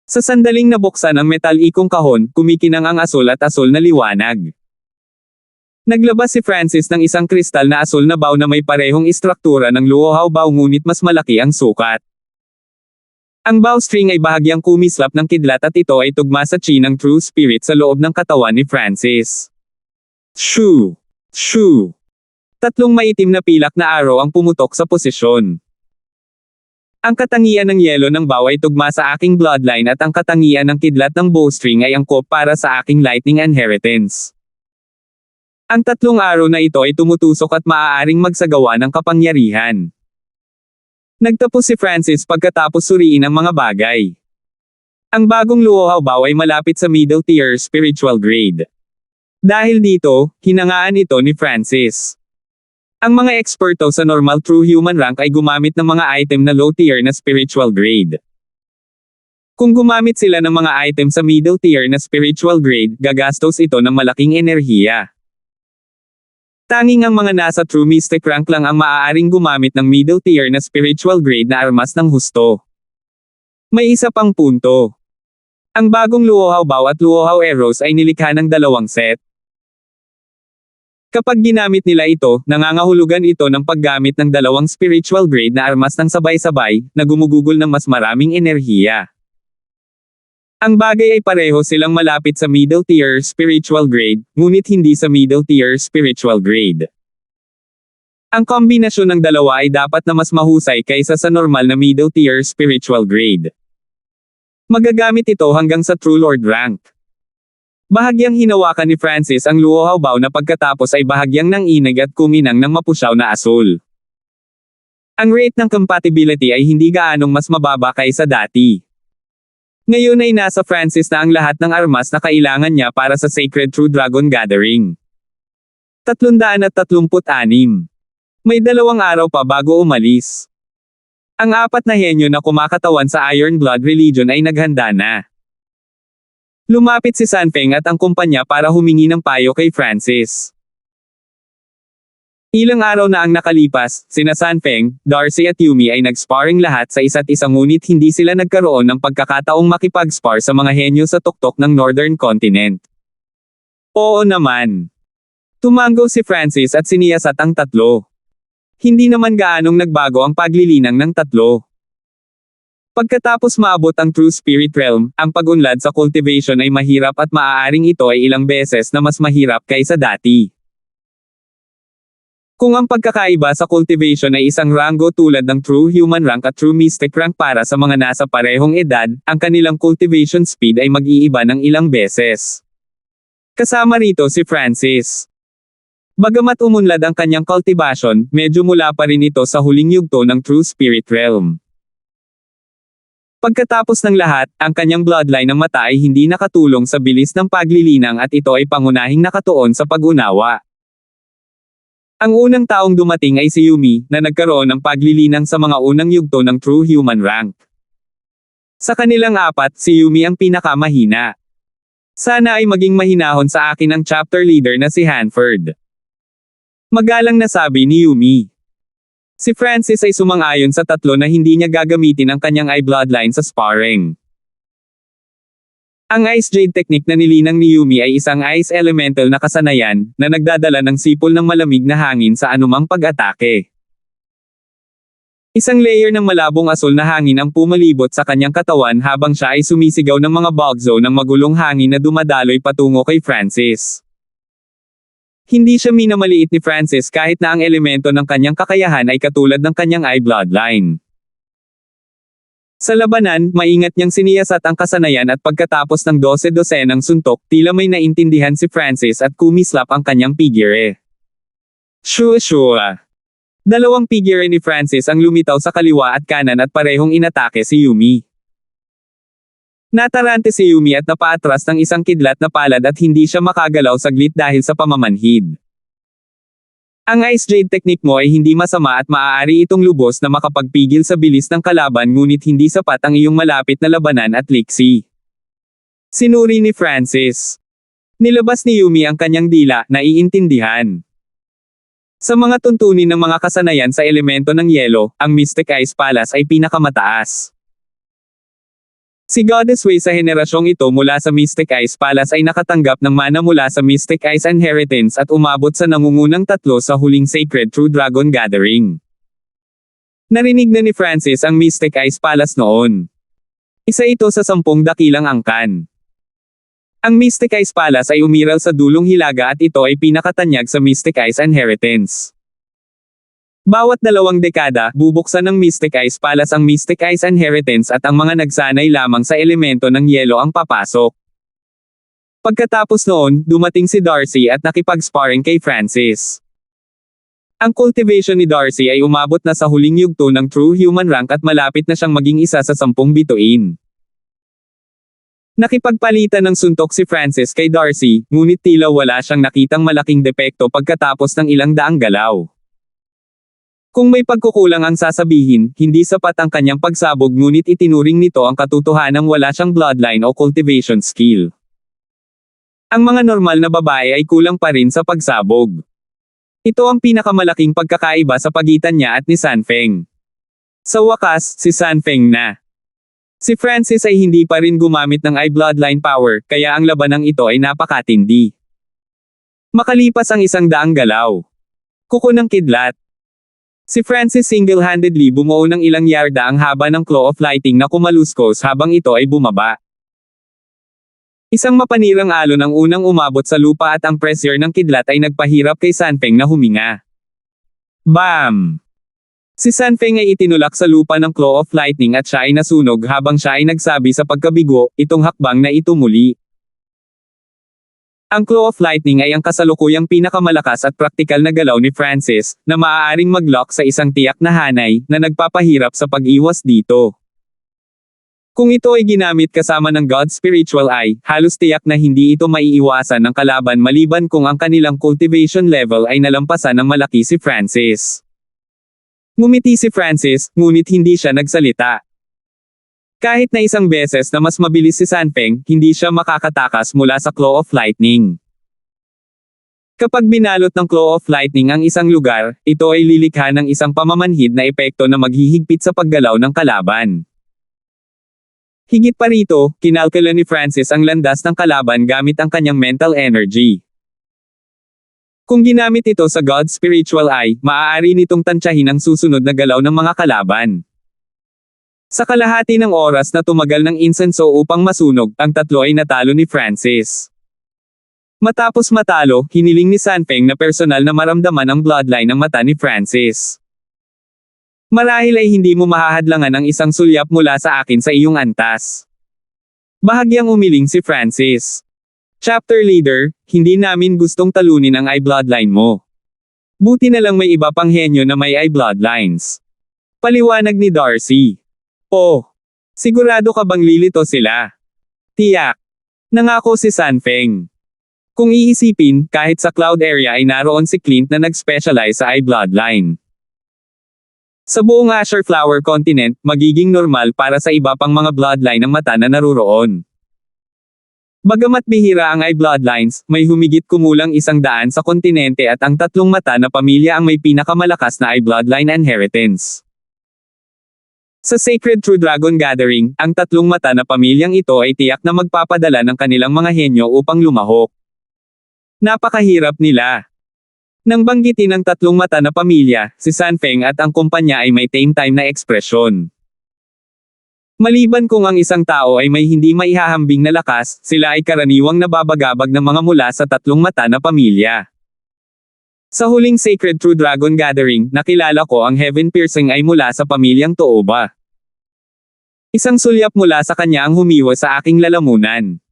Sa sandaling nabuksan ang metalikong kahon, kumikinang ang asul at asul na liwanag. Naglabas si Francis ng isang kristal na asul na bow na may parehong istruktura ng luohaw bow, ngunit mas malaki ang sukat. Ang bowstring ay bahagyang kumislap ng kidlat at ito ay tugma sa chi ng True Spirit sa loob ng katawan ni Francis. Shoo! Shoo! 3 maitim na pilak na araw ang pumutok sa posisyon. Ang katangian ng yelo ng bow ay tugma sa aking bloodline at ang katangian ng kidlat ng bowstring ay angkop para sa aking lightning inheritance. Ang 3 araw na ito ay tumutusok at maaaring magsagawa ng kapangyarihan. Nagtapos si Francis pagkatapos suriin ang mga bagay. Ang bagong luohaw bow ay malapit sa middle tier spiritual grade. Dahil dito, hinangaan ito ni Francis. Ang mga eksperto sa normal true human rank ay gumamit ng mga item na low tier na spiritual grade. Kung gumamit sila ng mga item sa middle tier na spiritual grade, gagastos ito ng malaking enerhiya. Tanging ang mga nasa true mystic rank lang ang maaaring gumamit ng middle tier na spiritual grade na armas ng husto. May isa pang punto. Ang bagong Luohao Bow at Luohao Arrows ay nilikha ng dalawang set. Kapag ginamit nila ito, nangangahulugan ito ng paggamit ng dalawang spiritual grade na armas ng sabay-sabay, na gumugugol ng mas maraming enerhiya. Ang bagay ay pareho silang malapit sa middle tier spiritual grade, ngunit hindi sa middle tier spiritual grade. Ang kombinasyon ng dalawa ay dapat na mas mahusay kaysa sa normal na middle tier spiritual grade. Magagamit ito hanggang sa True Lord rank. Bahagyang hinawakan ni Francis ang Luohao Bow na pagkatapos ay bahagyang nanginig at kuminang ng mapusyaw na asul. Ang rate ng compatibility ay hindi gaanong mas mababa kaysa dati. Ngayon ay nasa Francis na ang lahat ng armas na kailangan niya para sa Sacred True Dragon Gathering. 336. May 2 araw pa bago umalis. Ang 4 na henyo na kumakatawan sa Iron Blood Religion ay naghanda na. Lumapit si Sanfeng at ang kumpanya para humingi ng payo kay Francis. Ilang araw na ang nakalipas, sina Sanfeng, Darcy at Yumi ay nag-sparring lahat sa isa't isa ngunit hindi sila nagkaroon ng pagkakataong makipag-spar sa mga henyo sa tuktok ng Northern Continent. Oo naman. Tumango si Francis at siniyasat ang tatlo. Hindi naman gaanong nagbago ang paglilinang ng tatlo. Pagkatapos maabot ang True Spirit Realm, ang pag-unlad sa cultivation ay mahirap at maaaring ito ay ilang beses na mas mahirap kaysa dati. Kung ang pagkakaiba sa cultivation ay isang ranggo tulad ng True Human Rank at True Mystic Rank para sa mga nasa parehong edad, ang kanilang cultivation speed ay mag-iiba ng ilang beses. Kasama rito si Francis. Bagamat umunlad ang kanyang cultivation, medyo mula pa rin ito sa huling yugto ng True Spirit Realm. Pagkatapos ng lahat, ang kanyang bloodline ng mata ay hindi nakatulong sa bilis ng paglilinang at ito ay pangunahing nakatuon sa pag-unawa. Ang unang taong dumating ay si Yumi, na nagkaroon ng paglilinang sa mga unang yugto ng True Human Rank. Sa kanilang 4, si Yumi ang pinakamahina. Sana ay maging mahinahon sa akin ang chapter leader na si Hanford. Magalang na sabi ni Yumi. Si Francis ay sumang-ayon sa tatlo na hindi niya gagamitin ang kanyang eye bloodline sa sparring. Ang Ice Jade technique na nilinang ni Yumi ay isang ice elemental na kasanayan, na nagdadala ng sipol ng malamig na hangin sa anumang pag-atake. Isang layer ng malabong asul na hangin ang pumalibot sa kanyang katawan habang siya ay sumisigaw ng mga bugzo ng magulong hangin na dumadaloy patungo kay Francis. Hindi siya minamaliit ni Francis kahit na ang elemento ng kanyang kakayahan ay katulad ng kanyang eye bloodline. Sa labanan, maingat niyang siniyasat ang kasanayan at pagkatapos ng 12-dosenang suntok, tila may naintindihan si Francis at kumislap ang kanyang pigire. Shua. 2 pigire ni Francis ang lumitaw sa kaliwa at kanan at parehong inatake si Yumi. Natarante si Yumi at napaatras ng isang kidlat na palad at hindi siya makagalaw saglit dahil sa pamamanhid. Ang Ice Jade technique mo ay hindi masama at maaari itong lubos na makapagpigil sa bilis ng kalaban ngunit hindi sapat ang iyong malapit na labanan at liksi. Sinuri ni Francis. Nilabas ni Yumi ang kanyang dila, naiintindihan. Sa mga tuntunin ng mga kasanayan sa elemento ng yelo, ang Mystic Ice Palace ay pinakamataas. Si Goddess Wei sa henerasyong ito mula sa Mystic Ice Palace ay nakatanggap ng mana mula sa Mystic Ice Inheritance at umabot sa nangungunang 3 sa huling Sacred True Dragon Gathering. Narinig na ni Francis ang Mystic Ice Palace noon. Isa ito sa 10 dakilang angkan. Ang Mystic Ice Palace ay umiral sa dulong hilaga at ito ay pinakatanyag sa Mystic Ice Inheritance. Bawat 2 dekada, bubuksan ng Mystic Ice Palace ang Mystic Ice Inheritance at ang mga nagsanay lamang sa elemento ng yelo ang papasok. Pagkatapos noon, dumating si Darcy at nakipag-sparring kay Francis. Ang cultivation ni Darcy ay umabot na sa huling yugto ng True Human Rank at malapit na siyang maging isa sa 10 bituin. Nakipagpalitan ng suntok si Francis kay Darcy, ngunit tila wala siyang nakitang malaking depekto pagkatapos ng ilang daang galaw. Kung may pagkukulang ang sasabihin, hindi sapat ang kanyang pagsabog ngunit itinuring nito ang katotohanang wala siyang bloodline o cultivation skill. Ang mga normal na babae ay kulang pa rin sa pagsabog. Ito ang pinakamalaking pagkakaiba sa pagitan niya at ni Sanfeng. Sa wakas, si Sanfeng na. Si Francis ay hindi pa rin gumamit ng bloodline power, kaya ang labanang ito ay napakatindi. Makalipas ang 100 galaw. Kuko ng kidlat. Si Francis single-handedly bumuo ng ilang yarda ang haba ng claw of lightning na kumaluskos habang ito ay bumaba. Isang mapanirang alon ang unang umabot sa lupa at ang pressure ng kidlat ay nagpahirap kay Sanfeng na huminga. Bam! Si Sanfeng ay itinulak sa lupa ng claw of lightning at siya ay nasunog habang siya ay nagsabi sa pagkabigo, itong hakbang na ito muli. Ang claw of lightning ay ang kasalukuyang pinakamalakas at praktikal na galaw ni Francis, na maaaring mag-lock sa isang tiyak na hanay, na nagpapahirap sa pag-iwas dito. Kung ito ay ginamit kasama ng God's Spiritual Eye, halos tiyak na hindi ito maiiwasan ng kalaban maliban kung ang kanilang cultivation level ay nalampasan ng malaki si Francis. Ngumiti si Francis, ngunit hindi siya nagsalita. Kahit na isang beses na mas mabilis si Sanfeng, hindi siya makakatakas mula sa claw of lightning. Kapag binalot ng claw of lightning ang isang lugar, ito ay lilikha ng isang pamamanhid na epekto na maghihigpit sa paggalaw ng kalaban. Higit pa rito, kinalkula ni Francis ang landas ng kalaban gamit ang kanyang mental energy. Kung ginamit ito sa God's Spiritual Eye, maaari nitong tansyahin ang susunod na galaw ng mga kalaban. Sa kalahati ng oras na tumagal ng insenso upang masunog, ang tatlo ay natalo ni Francis. Matapos matalo, hiniling ni Sanfeng na personal na maramdaman ang bloodline ng mata ni Francis. Marahil ay hindi mo mahahadlangan ang isang sulyap mula sa akin sa iyong antas. Bahagyang umiling si Francis. Chapter Leader, hindi namin gustong talunin ang bloodline mo. Buti na lang may iba pang henyo na may bloodlines. Paliwanag ni Darcy. Oh, sigurado ka bang lilito sila? Tiyak. Nangako si Sanfeng. Kung iisipin, kahit sa cloud area ay naroon si Clint na nag-specialize sa bloodline. Sa buong Azure Flower Continent, magiging normal para sa iba pang mga bloodline ng mata na naruroon. Bagamat bihira ang bloodlines, may humigit kumulang 100 sa kontinente at ang 3 mata na pamilya ang may pinakamalakas na bloodline inheritance. Sa Sacred True Dragon Gathering, ang 3 mata na pamilyang ito ay tiyak na magpapadala ng kanilang mga henyo upang lumahok. Napakahirap nila. Nang banggitin ang 3 mata na pamilya, si Sanfeng at ang kumpanya ay may tame time na ekspresyon. Maliban kung ang isang tao ay may hindi maihahambing na lakas, sila ay karaniwang nababagabag ng mga mula sa 3 mata na pamilya. Sa huling Sacred True Dragon Gathering, nakilala ko ang Heaven Piercing ay mula sa pamilyang Tooba. Isang sulyap mula sa kanya ang humiwa sa aking lalamunan.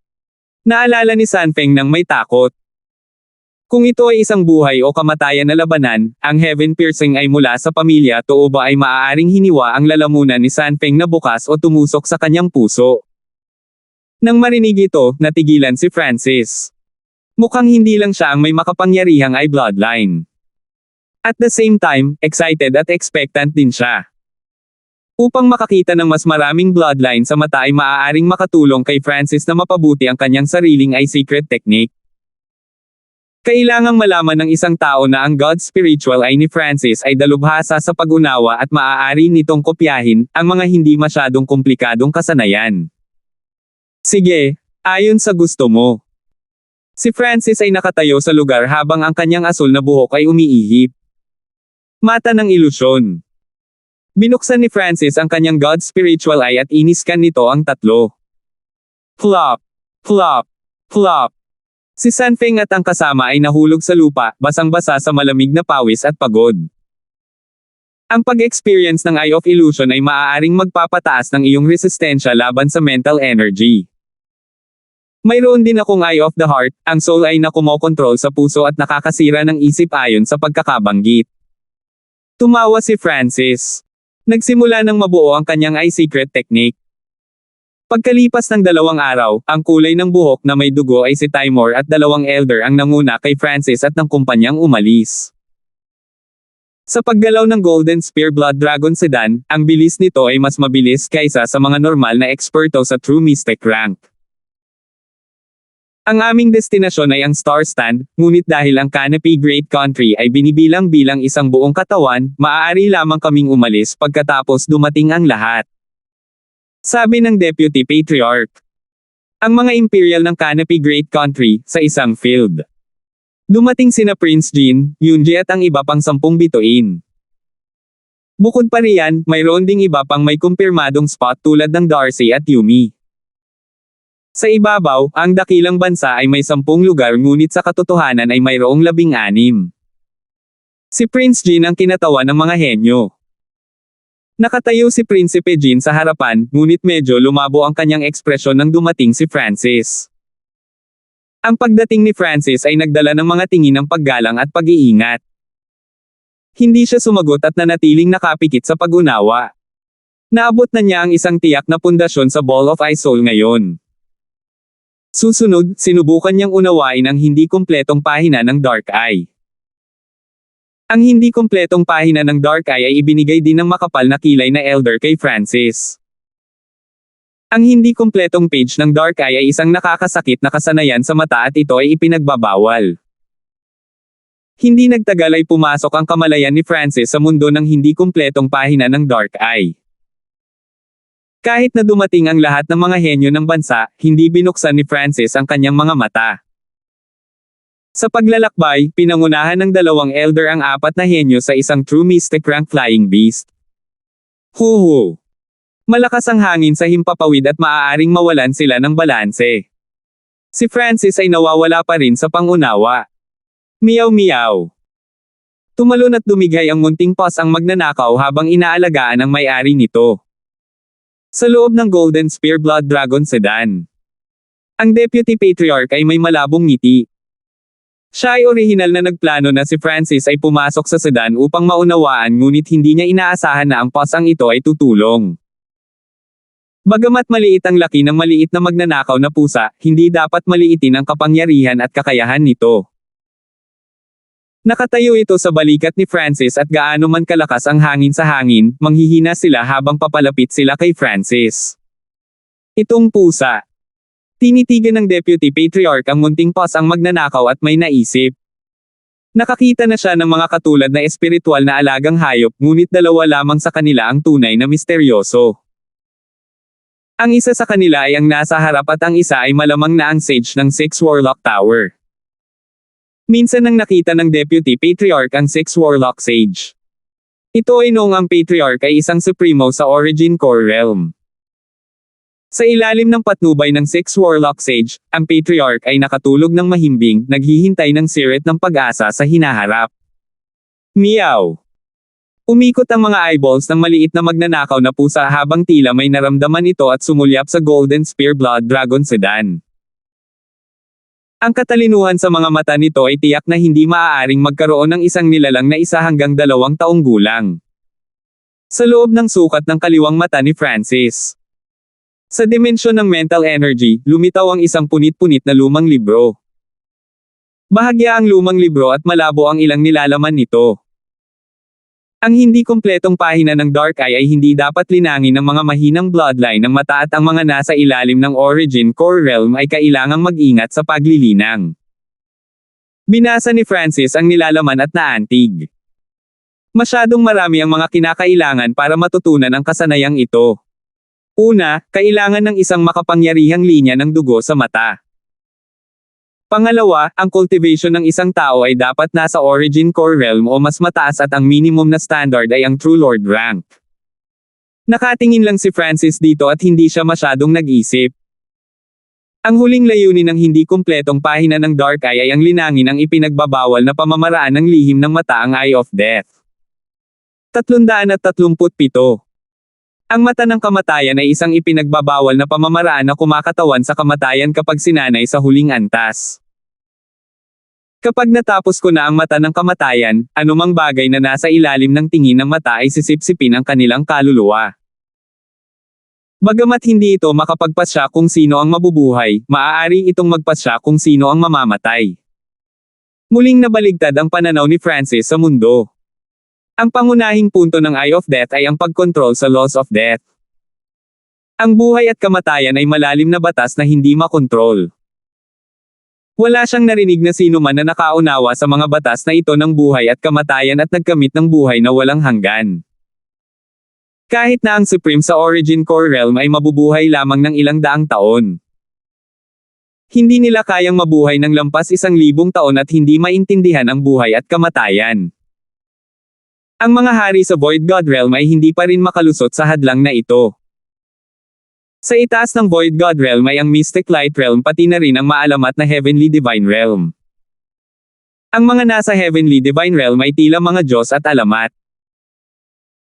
Naalala ni Sanfeng nang may takot. Kung ito ay isang buhay o kamatayan na labanan, ang Heaven Piercing ay mula sa pamilya Tooba ay maaaring hiniwa ang lalamunan ni Sanfeng na bukas o tumusok sa kanyang puso. Nang marinig ito, natigilan si Francis. Mukhang hindi lang siya ang may makapangyarihang bloodline. At the same time, excited at expectant din siya. Upang makakita ng mas maraming bloodline sa mata ay maaaring makatulong kay Francis na mapabuti ang kanyang sariling secret technique. Kailangang malaman ng isang tao na ang God's Spiritual Eye ni Francis ay dalubhasa sa pag-unawa at maaari nitong kopyahin ang mga hindi masyadong komplikadong kasanayan. Sige, ayon sa gusto mo. Si Francis ay nakatayo sa lugar habang ang kanyang asul na buhok ay umiihip. Mata ng ilusyon. Binuksan ni Francis ang kanyang God's Spiritual Eye at iniskan nito ang 3. Flop! Flop! Flop! Si Sanfeng at ang kasama ay nahulog sa lupa, basang-basa sa malamig na pawis at pagod. Ang pag-experience ng Eye of Illusion ay maaaring magpapataas ng iyong resistensya laban sa mental energy. Mayroon din akong Eye of the Heart, ang soul ay na kumokontrol sa puso at nakakasira ng isip ayon sa pagkakabanggit. Tumawa si Francis. Nagsimula ng mabuo ang kanyang secret technique. Pagkalipas ng 2 araw, ang kulay ng buhok na may dugo ay si Timor at 2 elder ang nanguna kay Francis at ng kumpanyang umalis. Sa paggalaw ng Golden Spear Blood Dragon Sedan, ang bilis nito ay mas mabilis kaysa sa mga normal na eksperto sa True Mystic rank. Ang aming destinasyon ay ang Star Stand, ngunit dahil ang Canopy Great Country ay binibilang bilang isang buong katawan, maaari lamang kaming umalis pagkatapos dumating ang lahat. Sabi ng Deputy Patriarch. Ang mga Imperial ng Canopy Great Country, sa isang field. Dumating sina Prince Jin, Yunji at ang iba pang 10 bituin. Bukod pa riyan, mayroon ding iba pang may kumpirmadong spot tulad ng Darcy at Yumi. Sa ibabaw, ang dakilang bansa ay may 10 lugar ngunit sa katotohanan ay mayroong 16. Si Prince Jin ang kinatawan ng mga henyo. Nakatayo si Prinsipe Jin sa harapan, ngunit medyo lumabo ang kanyang ekspresyon nang dumating si Francis. Ang pagdating ni Francis ay nagdala ng mga tingin ng paggalang at pag-iingat. Hindi siya sumagot at nanatiling nakapikit sa pag-unawa. Naabot na niya ang isang tiyak na pundasyon sa Ball of Ice Soul ngayon. Susunod, sinubukan niyang unawain ang hindi kumpletong pahina ng Dark Eye. Ang hindi kumpletong pahina ng Dark Eye ay ibinigay din ng makapal na kilay na Elder kay Francis. Ang hindi kumpletong page ng Dark Eye ay isang nakakasakit na kasanayan sa mata at ito ay ipinagbabawal. Hindi nagtagal ay pumasok ang kamalayan ni Francis sa mundo ng hindi kumpletong pahina ng Dark Eye. Kahit na dumating ang lahat ng mga henyo ng bansa, hindi binuksan ni Francis ang kanyang mga mata. Sa paglalakbay, pinangunahan ng 2 elder ang 4 na henyo sa isang True Mystic rank flying beast. Huhu! Malakas ang hangin sa himpapawid at maaaring mawalan sila ng balanse. Si Francis ay nawawala pa rin sa pangunawa. Miyaw-miyaw! Tumalon at dumigay ang munting paws ang magnanakaw habang inaalagaan ang may-ari nito. Sa loob ng Golden Spear Blood Dragon Sedan. Ang Deputy Patriarch ay may malabong ngiti. Siya ay orihinal na nagplano na si Francis ay pumasok sa sedan upang maunawaan ngunit hindi niya inaasahan na ang pasang ito ay tutulong. Bagamat maliit ang laki ng maliit na magnanakaw na pusa, hindi dapat maliitin ang kapangyarihan at kakayahan nito. Nakatayo ito sa balikat ni Francis at gaano man kalakas ang hangin sa hangin, manghihina sila habang papalapit sila kay Francis. Itong pusa. Tinitigan ng Deputy Patriarch ang munting paws ang magnanakaw at may naisip. Nakakita na siya ng mga katulad na espiritual na alagang hayop ngunit 2 lamang sa kanila ang tunay na misteryoso. Ang isa sa kanila ay ang nasa harap at ang isa ay malamang na ang sage ng 6 Warlock Tower. Minsan nang nakita ng Deputy Patriarch ang 6 Warlock Sage. Ito ay noong ang Patriarch ay isang Supremo sa Origin Core Realm. Sa ilalim ng patnubay ng 6 Warlock Sage, ang Patriarch ay nakatulog ng mahimbing, naghihintay ng sirit ng pag-asa sa hinaharap. Meow! Umikot ang mga eyeballs ng maliit na magnanakaw na pusa habang tila may naramdaman ito at sumulyap sa Golden Spear Blood Dragon Sedan. Ang katalinuhan sa mga mata nito ay tiyak na hindi maaaring magkaroon ng isang nilalang na 1 hanggang 2 taong gulang. Sa loob ng sukat ng kaliwang mata ni Francis. Sa dimensyon ng mental energy, lumitaw ang isang punit-punit na lumang libro. Bahagya ang lumang libro at malabo ang ilang nilalaman nito. Ang hindi kumpletong pahina ng Dark Eye ay hindi dapat linangin ng mga mahinang bloodline ng mata at ang mga nasa ilalim ng Origin Core Realm ay kailangang mag-ingat sa paglilinang. Binasa ni Francis ang nilalaman at naantig. Masyadong marami ang mga kinakailangan para matutunan ang kasanayang ito. Una, kailangan ng isang makapangyarihang linya ng dugo sa mata. Pangalawa, ang cultivation ng isang tao ay dapat nasa Origin Core Realm o mas mataas at ang minimum na standard ay ang True Lord rank. Nakatingin lang si Francis dito at hindi siya masyadong nag-isip. Ang huling layunin ng hindi kumpletong pahina ng Dark Eye ay ang linangin ang ipinagbabawal na pamamaraan ng lihim ng mata ang Eye of Death. 337. Ang mata ng kamatayan ay isang ipinagbabawal na pamamaraan na kumakatawan sa kamatayan kapag sinanay sa huling antas. Kapag natapos ko na ang mata ng kamatayan, anumang bagay na nasa ilalim ng tingin ng mata ay sisipsipin ang kanilang kaluluwa. Bagamat hindi ito makapagpasya kung sino ang mabubuhay, maaari itong magpasya kung sino ang mamamatay. Muling nabaligtad ang pananaw ni Francis sa mundo. Ang pangunahing punto ng Eye of Death ay ang pagkontrol sa laws of death. Ang buhay at kamatayan ay malalim na batas na hindi makontrol. Wala siyang narinig na sino man na nakaunawa sa mga batas na ito ng buhay at kamatayan at nagkamit ng buhay na walang hanggan. Kahit na ang Supreme sa Origin Core Realm ay mabubuhay lamang ng ilang daang taon. Hindi nila kayang mabuhay ng lampas 1,000 taon at hindi maintindihan ang buhay at kamatayan. Ang mga hari sa Void God Realm ay hindi pa rin makalusot sa hadlang na ito. Sa itaas ng Void God Realm ay ang Mystic Light Realm pati na rin ang maalamat na Heavenly Divine Realm. Ang mga nasa Heavenly Divine Realm ay tila mga Diyos at alamat.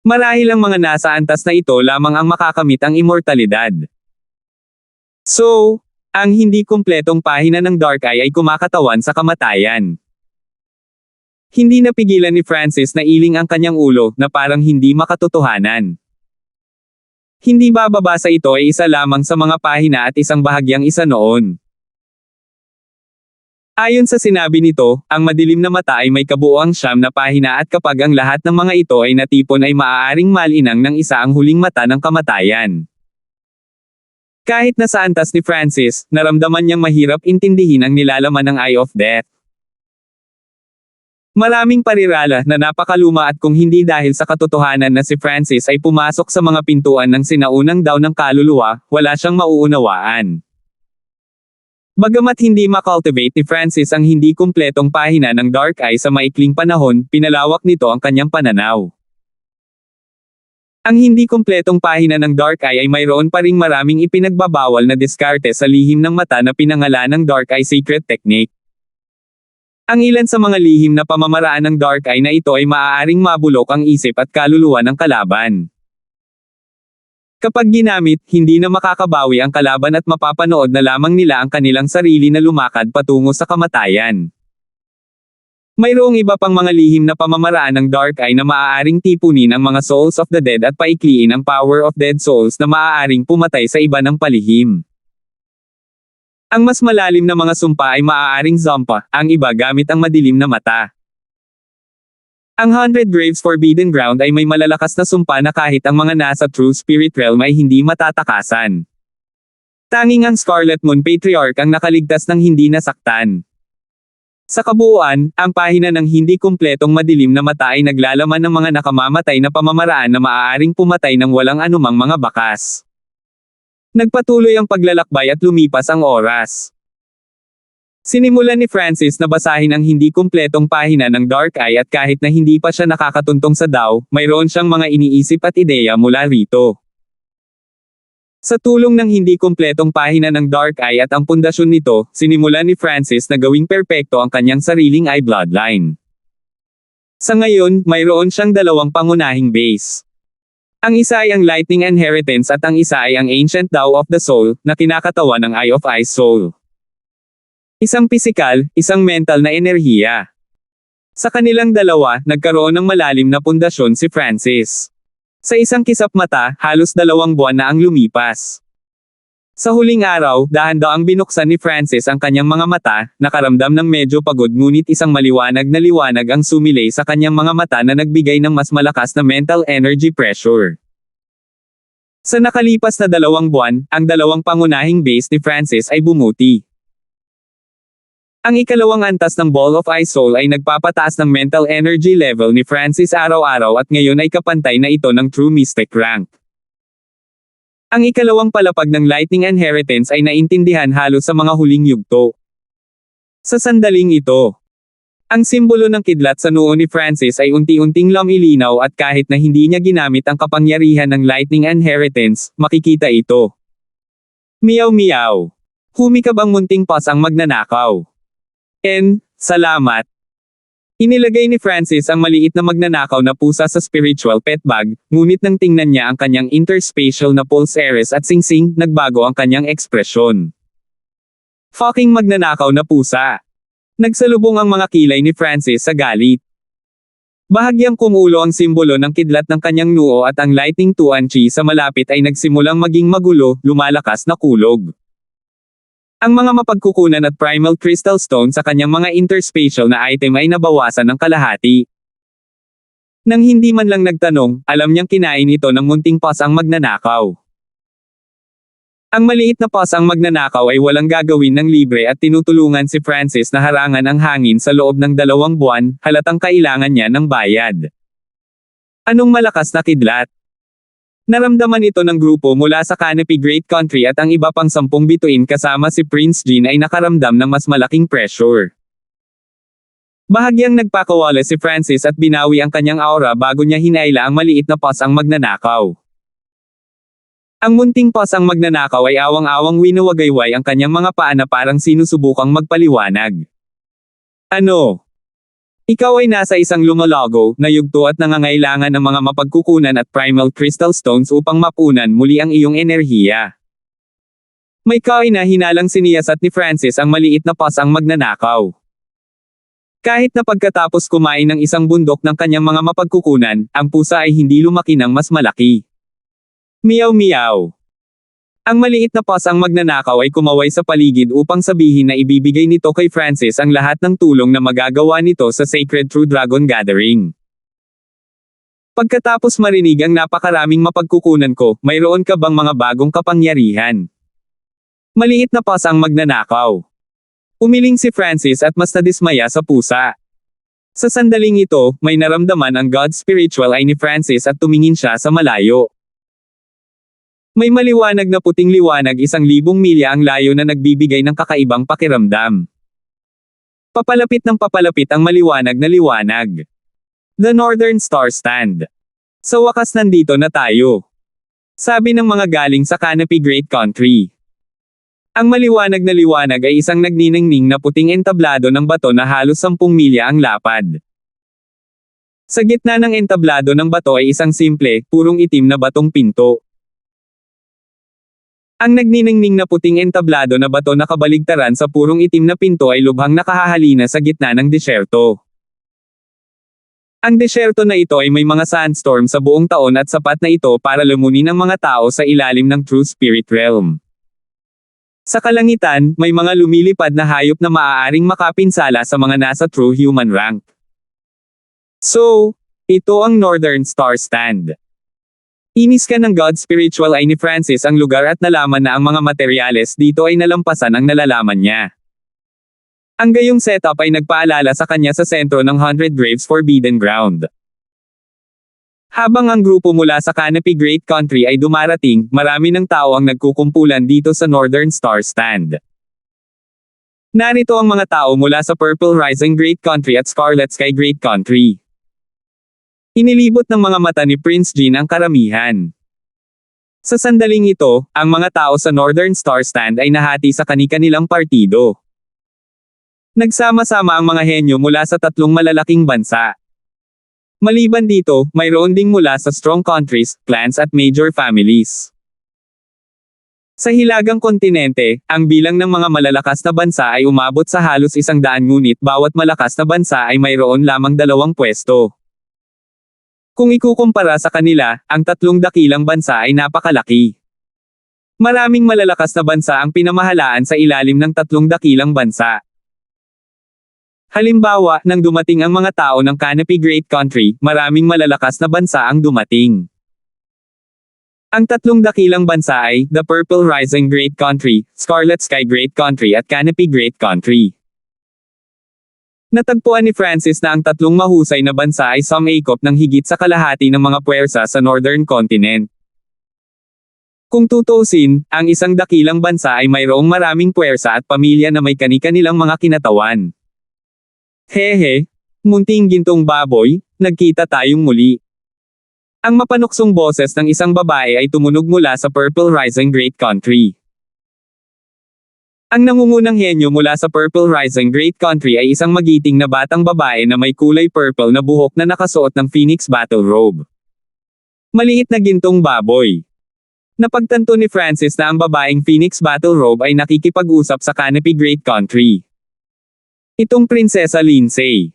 Marahil ang mga nasa antas na ito lamang ang makakamit ang immortalidad. So, ang hindi kumpletong pahina ng Dark Eye ay kumakatawan sa kamatayan. Hindi napigilan ni Francis na iling ang kanyang ulo na parang hindi makatotohanan. Hindi bababa sa ito ay isa lamang sa mga pahina at isang bahagyang isa noon. Ayon sa sinabi nito, ang madilim na mata ay may kabuuang 9 na pahina at kapag ang lahat ng mga ito ay natipon ay maaaring malinang ng isa ang huling mata ng kamatayan. Kahit na sa antas ni Francis, naramdaman niyang mahirap intindihin ang nilalaman ng Eye of Death. Maraming parirala na napakaluma at kung hindi dahil sa katotohanan na si Francis ay pumasok sa mga pintuan ng sinaunang daw ng kaluluwa, wala siyang mauunawaan. Bagamat hindi makultivate ni Francis ang hindi kumpletong pahina ng Dark Eye sa maikling panahon, pinalawak nito ang kanyang pananaw. Ang hindi kumpletong pahina ng Dark Eye ay mayroon pa ring maraming ipinagbabawal na diskarte sa lihim ng mata na pinangalanang Dark Eye Secret Technique. Ang ilan sa mga lihim na pamamaraan ng Dark Eye na ito ay maaaring mabulok ang isip at kaluluwa ng kalaban. Kapag ginamit, hindi na makakabawi ang kalaban at mapapanood na lamang nila ang kanilang sarili na lumakad patungo sa kamatayan. Mayroong iba pang mga lihim na pamamaraan ng Dark Eye na maaaring tipunin ang mga souls of the dead at paikliin ang power of dead souls na maaaring pumatay sa iba ng palihim. Ang mas malalim na mga sumpa ay maaaring zampa, ang iba gamit ang madilim na mata. Ang 100 Graves Forbidden Ground ay may malalakas na sumpa na kahit ang mga nasa True Spirit Realm ay hindi matatakasan. Tanging ang Scarlet Moon Patriarch ang nakaligtas ng hindi nasaktan. Sa kabuuan, ang pahina ng hindi kumpletong madilim na mata ay naglalaman ng mga nakamamatay na pamamaraan na maaaring pumatay ng walang anumang mga bakas. Nagpatuloy ang paglalakbay at lumipas ang oras. Sinimulan ni Francis na basahin ang hindi kumpletong pahina ng Dark Eye at kahit na hindi pa siya nakakatuntong sa Tao, mayroon siyang mga iniisip at ideya mula rito. Sa tulong ng hindi kumpletong pahina ng Dark Eye at ang pundasyon nito, sinimulan ni Francis na gawing perpekto ang kanyang sariling eye bloodline. Sa ngayon, mayroon siyang 2 pangunahing base. Ang isa ay ang Lightning Inheritance at ang isa ay ang Ancient Tao of the Soul, na kinakatawan ng Eye of Ice Soul. Isang pisikal, isang mental na enerhiya. Sa kanilang dalawa, nagkaroon ng malalim na pundasyon si Francis. Sa isang kisap mata, halos 2 buwan na ang lumipas. Sa huling araw, dahan-daang binuksan ni Francis ang kanyang mga mata, nakaramdam ng medyo pagod ngunit isang maliwanag na liwanag ang sumilay sa kanyang mga mata na nagbigay ng mas malakas na mental energy pressure. Sa nakalipas na 2 buwan, ang 2 pangunahing base ni Francis ay bumuti. Ang ikalawang antas ng Ball of Ice Soul ay nagpapataas ng mental energy level ni Francis araw-araw at ngayon ay kapantay na ito ng True Mystic rank. Ang ikalawang palapag ng Lightning Inheritance ay naintindihan halos sa mga huling yugto. Sa sandaling ito, ang simbolo ng kidlat sa noo ni Francis ay unti-unting lumilinaw at kahit na hindi niya ginamit ang kapangyarihan ng Lightning Inheritance, makikita ito. Meow meow. Humikab ang munting pas ang magnanakaw. Salamat. Inilagay ni Francis ang maliit na magnanakaw na pusa sa spiritual pet bag, ngunit nang tingnan niya ang kanyang interspatial na pulse Ares at singsing, nagbago ang kanyang ekspresyon. Fucking magnanakaw na pusa. Nagsalubong ang mga kilay ni Francis sa galit. Bahagyang kumulo ang simbolo ng kidlat ng kanyang noo at ang Lightning Tuan Chi sa malapit ay nagsimulang maging magulo, lumalakas na kulog. Ang mga mapagkukunan at primal crystal stone sa kanyang mga interspatial na item ay nabawasan ng kalahati. Nang hindi man lang nagtanong, alam niyang kinain ito ng munting pas ang magnanakaw. Ang maliit na pas ang magnanakaw ay walang gagawin ng libre at tinutulungan si Francis na harangan ang hangin sa loob ng 2 buwan, halatang kailangan niya ng bayad. Anong malakas na kidlat? Naramdaman ito ng grupo mula sa Canopy Great Country at ang iba pang 10 bituin kasama si Prince Jean ay nakaramdam ng mas malaking pressure. Bahagyang nagpakawala si Francis at binawi ang kanyang aura bago niya hinaila ang maliit na pas ang magnanakaw. Ang munting pas ang magnanakaw ay awang-awang winawagayway ang kanyang mga paa na parang sinusubukang magpaliwanag. Ano? Ikaw ay nasa isang lumalago na yugto at nangangailangan ng mga mapagkukunan at primal crystal stones upang mapunan muli ang iyong enerhiya. May kahina-hinalang siniyasat ni Francis ang maliit na pas ang magnanakaw. Kahit na pagkatapos kumain ng isang bundok ng kanyang mga mapagkukunan, ang pusa ay hindi lumaki ng mas malaki. Meow meow. Ang maliit na pas ang magnanakaw ay kumaway sa paligid upang sabihin na ibibigay nito kay Francis ang lahat ng tulong na magagawa nito sa Sacred True Dragon Gathering. Pagkatapos marinig ang napakaraming mapagkukunan ko, mayroon ka bang mga bagong kapangyarihan? Maliit na pas ang magnanakaw. Umiling si Francis at mas nadismaya sa pusa. Sa sandaling ito, may naramdaman ang God Spiritual Eye ni Francis at tumingin siya sa malayo. May maliwanag na puting liwanag 1,000 milya ang layo na nagbibigay ng kakaibang pakiramdam. Papalapit ng papalapit ang maliwanag na liwanag. The Northern Star Stand. Sa wakas nandito na tayo. Sabi ng mga galing sa Canopy Great Country. Ang maliwanag na liwanag ay isang nagniningning na puting entablado ng bato na halos 10 milya ang lapad. Sa gitna ng entablado ng bato ay isang simple, purong itim na batong pinto. Ang nagniningning na puting entablado na bato na kabaligtaran sa purong itim na pinto ay lubhang nakahahalina sa gitna ng disyerto. Ang disyerto na ito ay may mga sandstorm sa buong taon at sapat na ito para lumunin ang mga tao sa ilalim ng True Spirit Realm. Sa kalangitan, may mga lumilipad na hayop na maaaring makapinsala sa mga nasa True Human rank. So, ito ang Northern Star Stand. Inis ka ng God Spiritual Eye ni Francis ang lugar at nalaman na ang mga materyales dito ay nalampasan ang nalalaman niya. Ang gayong setup ay nagpaalala sa kanya sa sentro ng 100 Graves Forbidden Ground. Habang ang grupo mula sa Canopy Great Country ay dumarating, marami ng tao ang nagkukumpulan dito sa Northern Star Stand. Narito ang mga tao mula sa Purple Rising Great Country at Scarlet Sky Great Country. Inilibot ng mga mata ni Prince Jean ang karamihan. Sa sandaling ito, ang mga tao sa Northern Star Stand ay nahati sa kani-kanilang partido. Nagsama-sama ang mga henyo mula sa 3 malalaking bansa. Maliban dito, mayroon ding mula sa strong countries, clans at major families. Sa hilagang kontinente, ang bilang ng mga malalakas na bansa ay umabot sa halos 100 ngunit bawat malakas na bansa ay mayroon lamang 2 pwesto. Kung ikukumpara sa kanila, ang 3 dakilang bansa ay napakalaki. Maraming malalakas na bansa ang pinamahalaan sa ilalim ng 3 dakilang bansa. Halimbawa, nang dumating ang mga tao ng Canopy Great Country, maraming malalakas na bansa ang dumating. Ang 3 dakilang bansa ay, the Purple Rising Great Country, Scarlet Sky Great Country at Canopy Great Country. Natagpuan ni Francis na ang 3 mahusay na bansa ay sumakop ng higit sa kalahati ng mga puwersa sa Northern Continent. Kung tutuusin, ang 1 dakilang bansa ay mayroong maraming puwersa at pamilya na may kani-kanilang mga kinatawan. Hehe, munting gintong baboy, nagkita tayong muli. Ang mapanuksong boses ng isang babae ay tumunog mula sa Purple Rising Great Country. Ang nangungunang henyo mula sa Purple Rising Great Country ay isang magiting na batang babae na may kulay purple na buhok na nakasuot ng Phoenix Battle Robe. Maliit na gintong baboy. Napagtanto ni Francis na ang babaeng Phoenix Battle Robe ay nakikipag-usap sa Canopy Great Country. Itong Prinsesa Lindsay.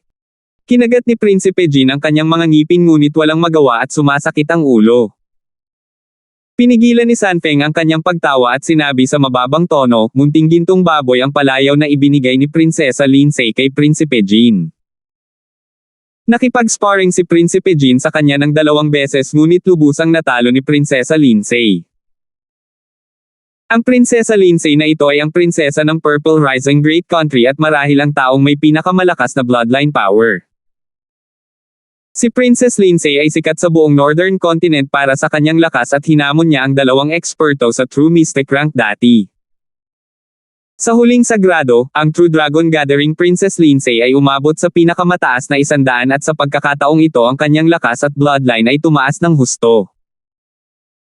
Kinagat ni Prinsipe Jean ang kanyang mga ngipin ngunit walang magawa at sumasakit ang ulo. Pinigilan ni Sanfeng ang kanyang pagtawa at sinabi sa mababang tono, munting gintong baboy ang palayaw na ibinigay ni Prinsesa Lindsay kay Prinsipe Jean. Nakipag-sparring si Prinsipe Jean sa kanya ng 2 beses ngunit lubusang natalo ni Prinsesa Lindsay. Ang Prinsesa Lindsay na ito ay ang prinsesa ng Purple Rising Great Country at marahil ang taong may pinakamalakas na bloodline power. Si Princess Lindsay ay sikat sa buong Northern Continent para sa kanyang lakas at hinamon niya ang 2 eksperto sa True Mystic rank dati. Sa huling sagrado, ang True Dragon Gathering Princess Lindsay ay umabot sa pinakamataas na 100 at sa pagkakataong ito ang kanyang lakas at bloodline ay tumaas ng husto.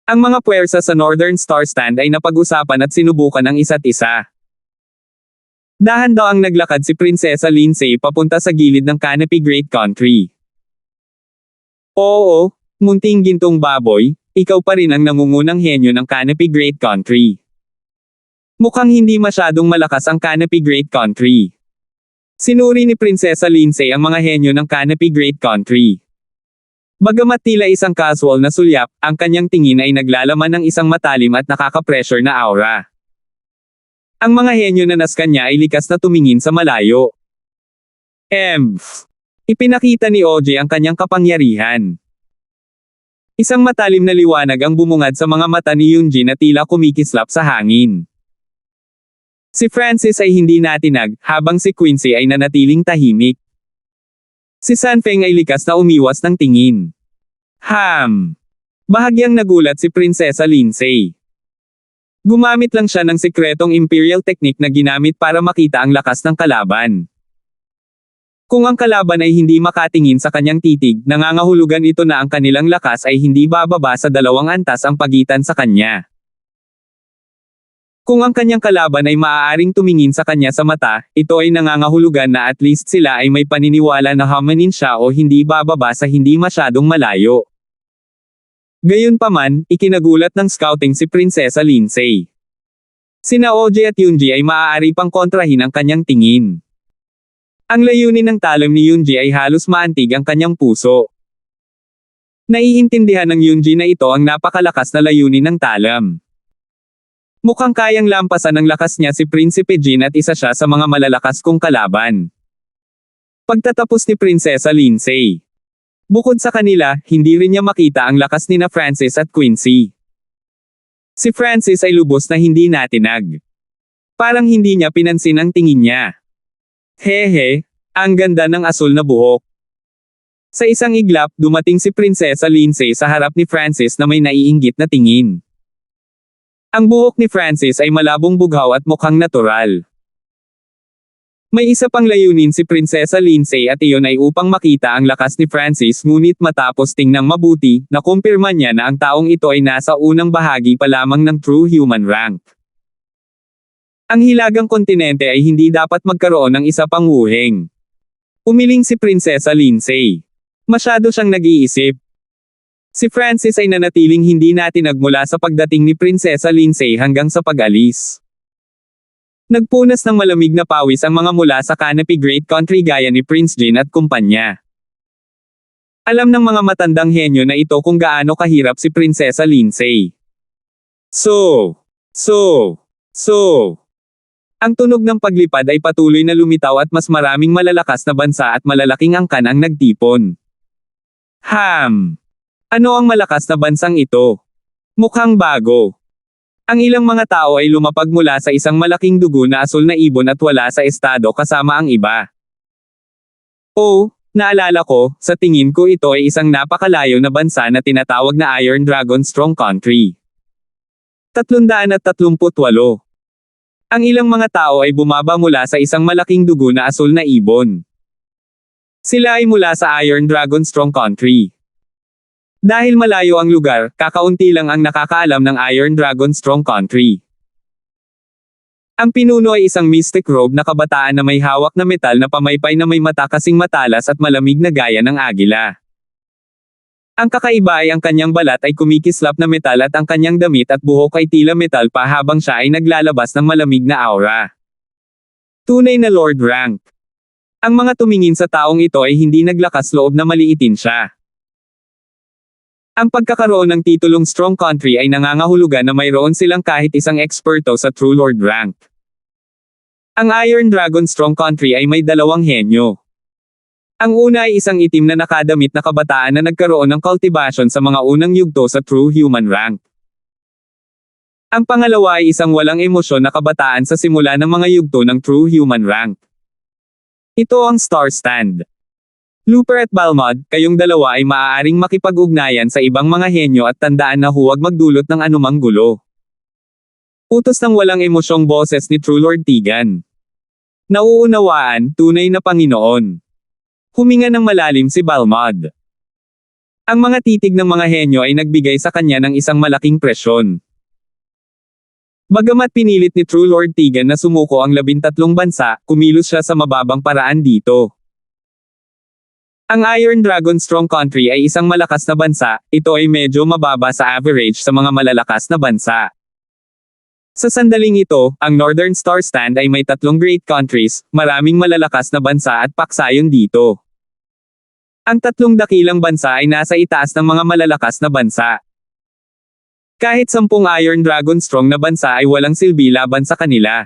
Ang mga puwersa sa Northern Star Stand ay napag-usapan at sinubukan ang isa't isa. Dahan daw ang naglakad si Prinsesa Lindsay papunta sa gilid ng Canopy Great Country. Oo, munting gintong baboy, ikaw pa rin ang nangungunang henyo ng Canopy Great Country. Mukhang hindi masyadong malakas ang Canopy Great Country. Sinuri ni Prinsesa Lindsay ang mga henyo ng Canopy Great Country. Bagamat tila isang casual na sulyap, ang kanyang tingin ay naglalaman ng isang matalim at nakaka-pressure na aura. Ang mga henyo na naskan niya ay likas na tumingin sa malayo. Ipinakita ni OJ ang kanyang kapangyarihan. Isang matalim na liwanag ang bumungad sa mga mata ni Yunji na tila kumikislap sa hangin. Si Francis ay hindi natinag, habang si Quincy ay nanatiling tahimik. Si Sanfeng ay likas na umiwas ng tingin. Bahagyang nagulat si Prinsesa Lindsay. Gumamit lang siya ng sikretong imperial technique na ginamit para makita ang lakas ng kalaban. Kung ang kalaban ay hindi makatingin sa kanyang titig, nangangahulugan ito na ang kanilang lakas ay hindi bababa sa 2 antas ang pagitan sa kanya. Kung ang kanyang kalaban ay maaaring tumingin sa kanya sa mata, ito ay nangangahulugan na at least sila ay may paniniwala na hamanin siya o hindi bababa sa hindi masyadong malayo. Gayunpaman, ikinagulat ng scouting si Prinsesa Lindsay. Sina OJ at Yunji ay maaari pang kontrahin ang kanyang tingin. Ang layunin ng talam ni Yunji ay halos maantig ang kanyang puso. Naiintindihan ng Yunji na ito ang napakalakas na layunin ng talam. Mukhang kayang lampasan ng lakas niya si Prinsipe Jean at isa siya sa mga malalakas kong kalaban. Pagtatapos ni Prinsesa Lindsay. Bukod sa kanila, hindi rin niya makita ang lakas nina Francis at Quincy. Si Francis ay lubos na hindi natinag. Parang hindi niya pinansin ang tingin niya. Ang ganda ng asul na buhok. Sa isang iglap, dumating si Prinsesa Lindsay sa harap ni Francis na may naiinggit na tingin. Ang buhok ni Francis ay malabong bughaw at mukhang natural. May isa pang layunin si Prinsesa Lindsay at iyon ay upang makita ang lakas ni Francis ngunit matapos tingnang mabuti, nakumpirma niya na ang taong ito ay nasa unang bahagi pa lamang ng true human rank. Ang hilagang kontinente ay hindi dapat magkaroon ng isa pang wuheng. Umiling si Prinsesa Lindsay. Masyado siyang nag-iisip. Si Francis ay nanatiling hindi natinag mula sa pagdating ni Prinsesa Lindsay hanggang sa pag-alis. Nagpunas ng malamig na pawis ang mga mula sa Canopy Great Country gaya ni Prince Jean at kumpanya. Alam ng mga matandang henyo na ito kung gaano kahirap si Prinsesa Lindsay. Ang tunog ng paglipad ay patuloy na lumitaw at mas maraming malalakas na bansa at malalaking angkan ang nagtipon. Ano ang malakas na bansang ito? Mukhang bago. Ang ilang mga tao ay lumapag mula sa isang malaking dugo na asul na ibon at wala sa estado kasama ang iba. Naalala ko, sa tingin ko ito ay isang napakalayo na bansa na tinatawag na Iron Dragon Strong Country. 338. Ang ilang mga tao ay bumaba mula sa isang malaking dugo na asul na ibon. Sila ay mula sa Iron Dragon Strong Country. Dahil malayo ang lugar, kakaunti lang ang nakakaalam ng Iron Dragon Strong Country. Ang pinuno ay isang mystic robe na kabataan na may hawak na metal na pamaypay na may mata kasing matalas at malamig na gaya ng agila. Ang kakaiba ay ang kanyang balat ay kumikislap na metal at ang kanyang damit at buhok ay tila metal pa habang siya ay naglalabas ng malamig na aura. Tunay na Lord rank. Ang mga tumingin sa taong ito ay hindi naglakas loob na maliitin siya. Ang pagkakaroon ng titulong Strong Country ay nangangahulugan na mayroon silang kahit isang eksperto sa True Lord rank. Ang Iron Dragon Strong Country ay may 2 henyo. Ang una ay isang itim na nakadamit na kabataan na nagkaroon ng cultivation sa mga unang yugto sa True Human rank. Ang pangalawa ay isang walang emosyon na kabataan sa simula ng mga yugto ng True Human rank. Ito ang Star Stand. Looper at Balmod, kayong dalawa ay maaaring makipag-ugnayan sa ibang mga henyo at tandaan na huwag magdulot ng anumang gulo. Utos ng walang emosyong boses ni True Lord Tegan. Nauunawaan, tunay na Panginoon. Huminga ng malalim si Balmod. Ang mga titig ng mga henyo ay nagbigay sa kanya ng isang malaking presyon. Bagamat pinilit ni True Lord Tegan na sumuko ang 13 bansa, kumilos siya sa mababang paraan dito. Ang Iron Dragon Strong Country ay isang malakas na bansa, ito ay medyo mababa sa average sa mga malalakas na bansa. Sa sandaling ito, ang Northern Star Stand ay may 3 great countries, maraming malalakas na bansa at paksayon dito. Ang 3 dakilang bansa ay nasa itaas ng mga malalakas na bansa. Kahit 10 Iron Dragon Strong na bansa ay walang silbi laban sa kanila.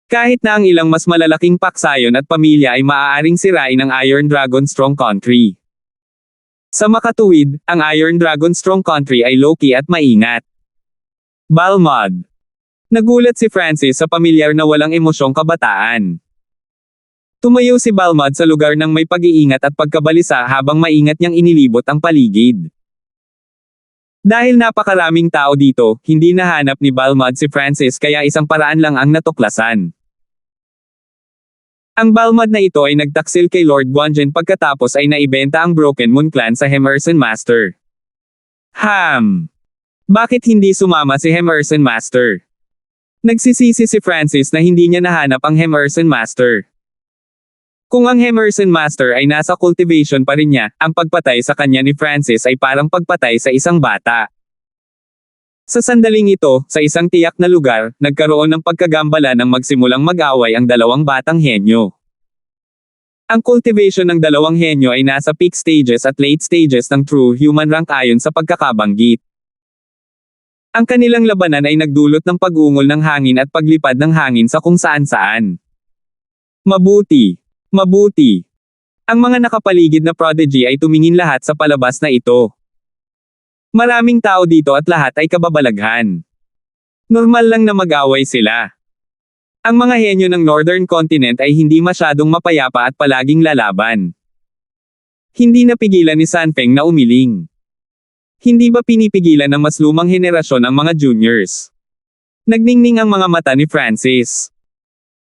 Kahit na ang ilang mas malalaking paksayon at pamilya ay maaaring sirain ang Iron Dragon Strong Country. Sa makatuwid, ang Iron Dragon Strong Country ay low-key at maingat. Balmod. Nagulat si Francis sa pamilyar na walang emosyong kabataan. Tumayo si Balmod sa lugar ng may pag-iingat at pagkabalisa habang maingat niyang inilibot ang paligid. Dahil napakaraming tao dito, hindi nahanap ni Balmod si Francis kaya isang paraan lang ang natuklasan. Ang Balmod na ito ay nagtaksil kay Lord Guanjin pagkatapos ay naibenta ang Broken Moon Clan sa Hemerson Master. Bakit hindi sumama si Hemerson Master? Nagsisisi si Francis na hindi niya nahanap ang Hemerson Master. Kung ang Hemerson Master ay nasa cultivation pa rin niya, ang pagpatay sa kanya ni Francis ay parang pagpatay sa isang bata. Sa sandaling ito, sa isang tiyak na lugar, nagkaroon ng pagkagambala nang magsimulang mag-away ang 2 batang henyo. Ang cultivation ng 2 henyo ay nasa peak stages at late stages ng True Human rank ayon sa pagkakabanggit. Ang kanilang labanan ay nagdulot ng pag-ungol ng hangin at paglipad ng hangin sa kung saan-saan. Mabuti. Ang mga nakapaligid na prodigy ay tumingin lahat sa palabas na ito. Maraming tao dito at lahat ay kababalaghan. Normal lang na mag-away sila. Ang mga henyo ng Northern Continent ay hindi masyadong mapayapa at palaging lalaban. Hindi napigilan ni Sanfeng na umiling. Hindi ba pinipigilan ng mas lumang henerasyon ang mga juniors? Nagningning ang mga mata ni Francis.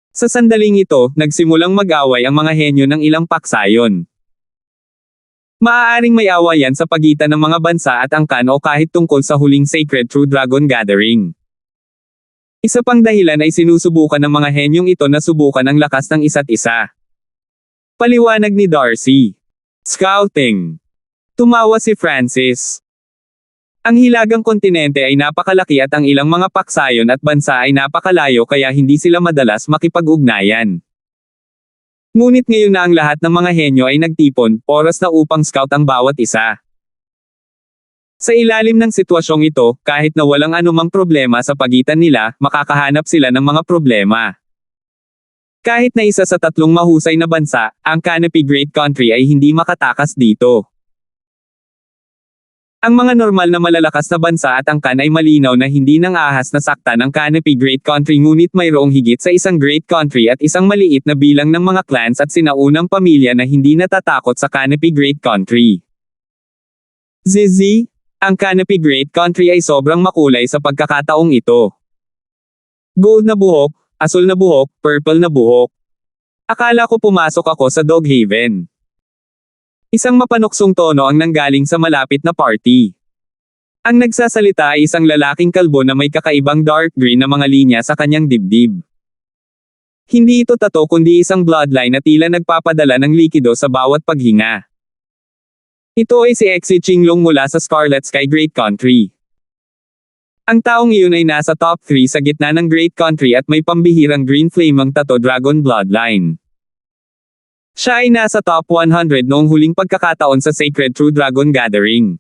Sa sandaling ito, nagsimulang mag-away ang mga henyo ng ilang paksayon. Maaaring may awayan sa pagitan ng mga bansa at angkan o kahit tungkol sa huling Sacred True Dragon Gathering. Isa pang dahilan ay sinusubukan ng mga henyong ito na subukan ang lakas ng isa't isa. Paliwanag ni Darcy. Scouting. Tumawa si Francis. Ang hilagang kontinente ay napakalaki at ang ilang mga paksayon at bansa ay napakalayo kaya hindi sila madalas makipag-ugnayan. Ngunit ngayon na ang lahat ng mga henyo ay nagtipon, oras na upang scout ang bawat isa. Sa ilalim ng sitwasyong ito, kahit na walang anumang problema sa pagitan nila, makakahanap sila ng mga problema. Kahit na isa sa 3 mahusay na bansa, ang Canopy Great Country ay hindi makatakas dito. Ang mga normal na malalakas na bansa at angkan ay malinaw na hindi nang ahas na sakta ng Canopy Great Country ngunit mayroong higit sa isang Great Country at isang maliit na bilang ng mga clans at sinaunang pamilya na hindi natatakot sa Canopy Great Country. Zizi, ang Canopy Great Country ay sobrang makulay sa pagkakataong ito. Gold na buhok, asul na buhok, purple na buhok. Akala ko pumasok ako sa Dog Haven. Isang mapanuksong tono ang nanggaling sa malapit na party. Ang nagsasalita ay isang lalaking kalbo na may kakaibang dark green na mga linya sa kanyang dibdib. Hindi ito tato kundi isang bloodline na tila nagpapadala ng likido sa bawat paghinga. Ito ay si Exi Qinglong mula sa Scarlet Sky Great Country. Ang taong iyon ay nasa top 3 sa gitna ng Great Country at may pambihirang green flame ang tato dragon bloodline. Siya ay nasa top 100 noong huling pagkakataon sa Sacred True Dragon Gathering.